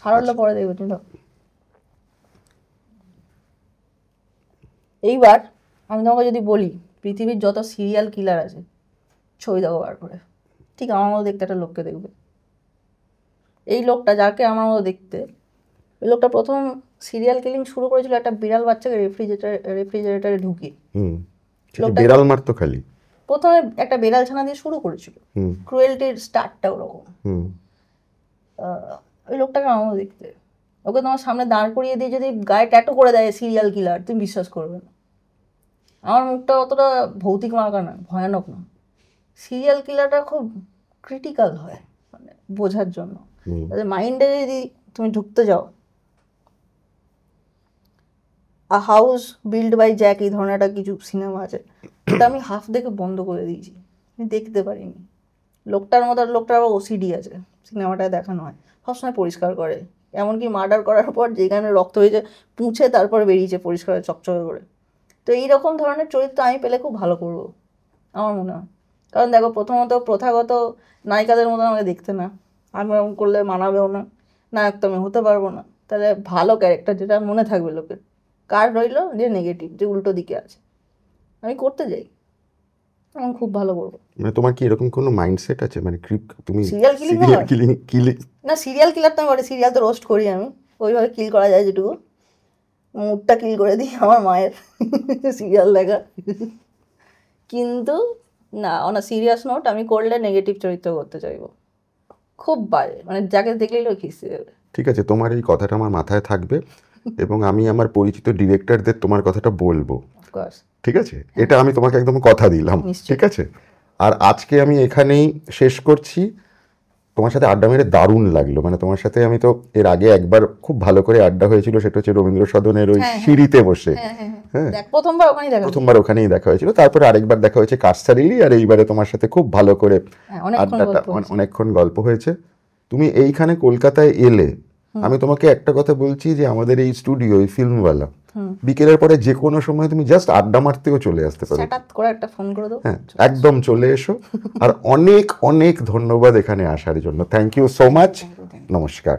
সারল্য পরে দেখবে তুমি, দাও। এইবার আমি তোমাকে যদি বলি পৃথিবীর যত সিরিয়াল কিলার আছে ছবি দেখো বার করে, ঠিক আমার মতো দেখতে একটা লোককে দেখবে। এই লোকটা, যাকে আমার মতো দেখতে, ওই লোকটা প্রথম সিরিয়াল কিলিং শুরু করেছিল একটা বিড়াল বাচ্চাকে রেফ্রিজারেটারে ঢুকিয়ে। বিড়াল মারতো খালি। প্রথমে একটা বিড়াল ছানা দিয়ে শুরু করেছিল, ক্রুয়েলটির স্টার্টটা ওরকম। ওই লোকটাকে আমার মতো দেখতে, ওকে তোমার সামনে দাঁড় করিয়ে দিয়ে যদি গায়ে ট্যাটু করে দেয় সিরিয়াল কিলার, তুমি বিশ্বাস করবে না। আমার মুখটা অতটা ভৌতিক মার্কা না, ভয়ানক না। সিরিয়াল কিলারটা খুব ক্রিটিক্যাল হয় মানে বোঝার জন্য। মাইন্ডে যদি তুমি ঢুকতে যাও, a house build by Jack, এই ধরনের একটা কিছু সিনেমা আছে, ওটা আমি হাফ দেখে বন্ধ করে দিয়েছি, আমি দেখতে পারিনি। লোকটার মতো লোকটার আবার ওসিডি আছে, সিনেমাটায় দেখানো হয়, সবসময় পরিষ্কার করে, এমনকি মার্ডার করার পর যেখানে রক্ত হয়েছে পুঁছে তারপর বেরিয়েছে পরিষ্কার চকচকে করে। তো এইরকম ধরনের চরিত্র আমি পেলে খুব ভালো করবো আমার মনে হয়। কারণ দেখো, প্রথমত প্রথাগত নায়িকাদের মতো আমাকে দেখতে না, আমি এরকম করলে মানাবেও না, নায়ক তো আমি হতে পারবো না। তাহলে ভালো ক্যারেক্টার যেটা মনে থাকবে লোকের, কার রইলো যে নেগেটিভ, যে উল্টো দিকে আছে, আমি করতে যাই, আমি খুব ভালো করবো। মানে তোমার কি এরকম কোনো মাইন্ডসেট আছে, মানে তুমি সিরিয়াল কিলিং না, সিরিয়াল কিলার তো আমি বলে, সিরিয়াল তো রোস্ট করি আমি, ওইভাবে কিল করা যায় যেটুকু, মুডটা কিল করে দিই আমার মায়ের সিরিয়াল দেখা। কিন্তু না, অন আ সিরিয়াস নোট, আমি করলে নেগেটিভ চরিত্র করতে চাইবো, খুব বাজে, মানে যাকে দেখলেই লোক খিস্তে দেবে। ঠিক আছে, তোমার এই কথাটা আমার মাথায় থাকবে এবং আমি আমার পরিচিত ডিরেক্টরদের তোমার কথাটা বলবো। ঠিক আছে, এটা আমি তোমাকে একদম কথা দিলাম। ঠিক আছে, আর আজকে আমি এখানেই শেষ করছি। তোমার সাথে আড্ডা মেরে দারুণ লাগলো, মানে তোমার সাথে আমি তো এর আগে একবার খুব ভালো করে আড্ডা হয়েছিল, সেটা হচ্ছে রবীন্দ্র সদনের ওই সিঁড়িতে বসে। হ্যাঁ, প্রথমবার ওখানেই দেখা হয়েছিল, তারপরে আরেকবার দেখা হয়েছে কাস্টারিলি, আর এইবারে তোমার সাথে খুব ভালো করে আড্ডাটা, অনেকক্ষণ গল্প হয়েছে। তুমি এইখানে কলকাতায় এলে, আমি তোমাকে একটা কথা বলছি যে আমাদের এই স্টুডিও, এই ফিল্মওয়ালা, বিকেলের পরে যে কোনো সময় তুমি জাস্ট আড্ডা মারতেও চলে আসতে পারো। হ্যাঁ, একদম চলে এসো। আর অনেক অনেক ধন্যবাদ এখানে আসার জন্য। Thank you so much. নমস্কার।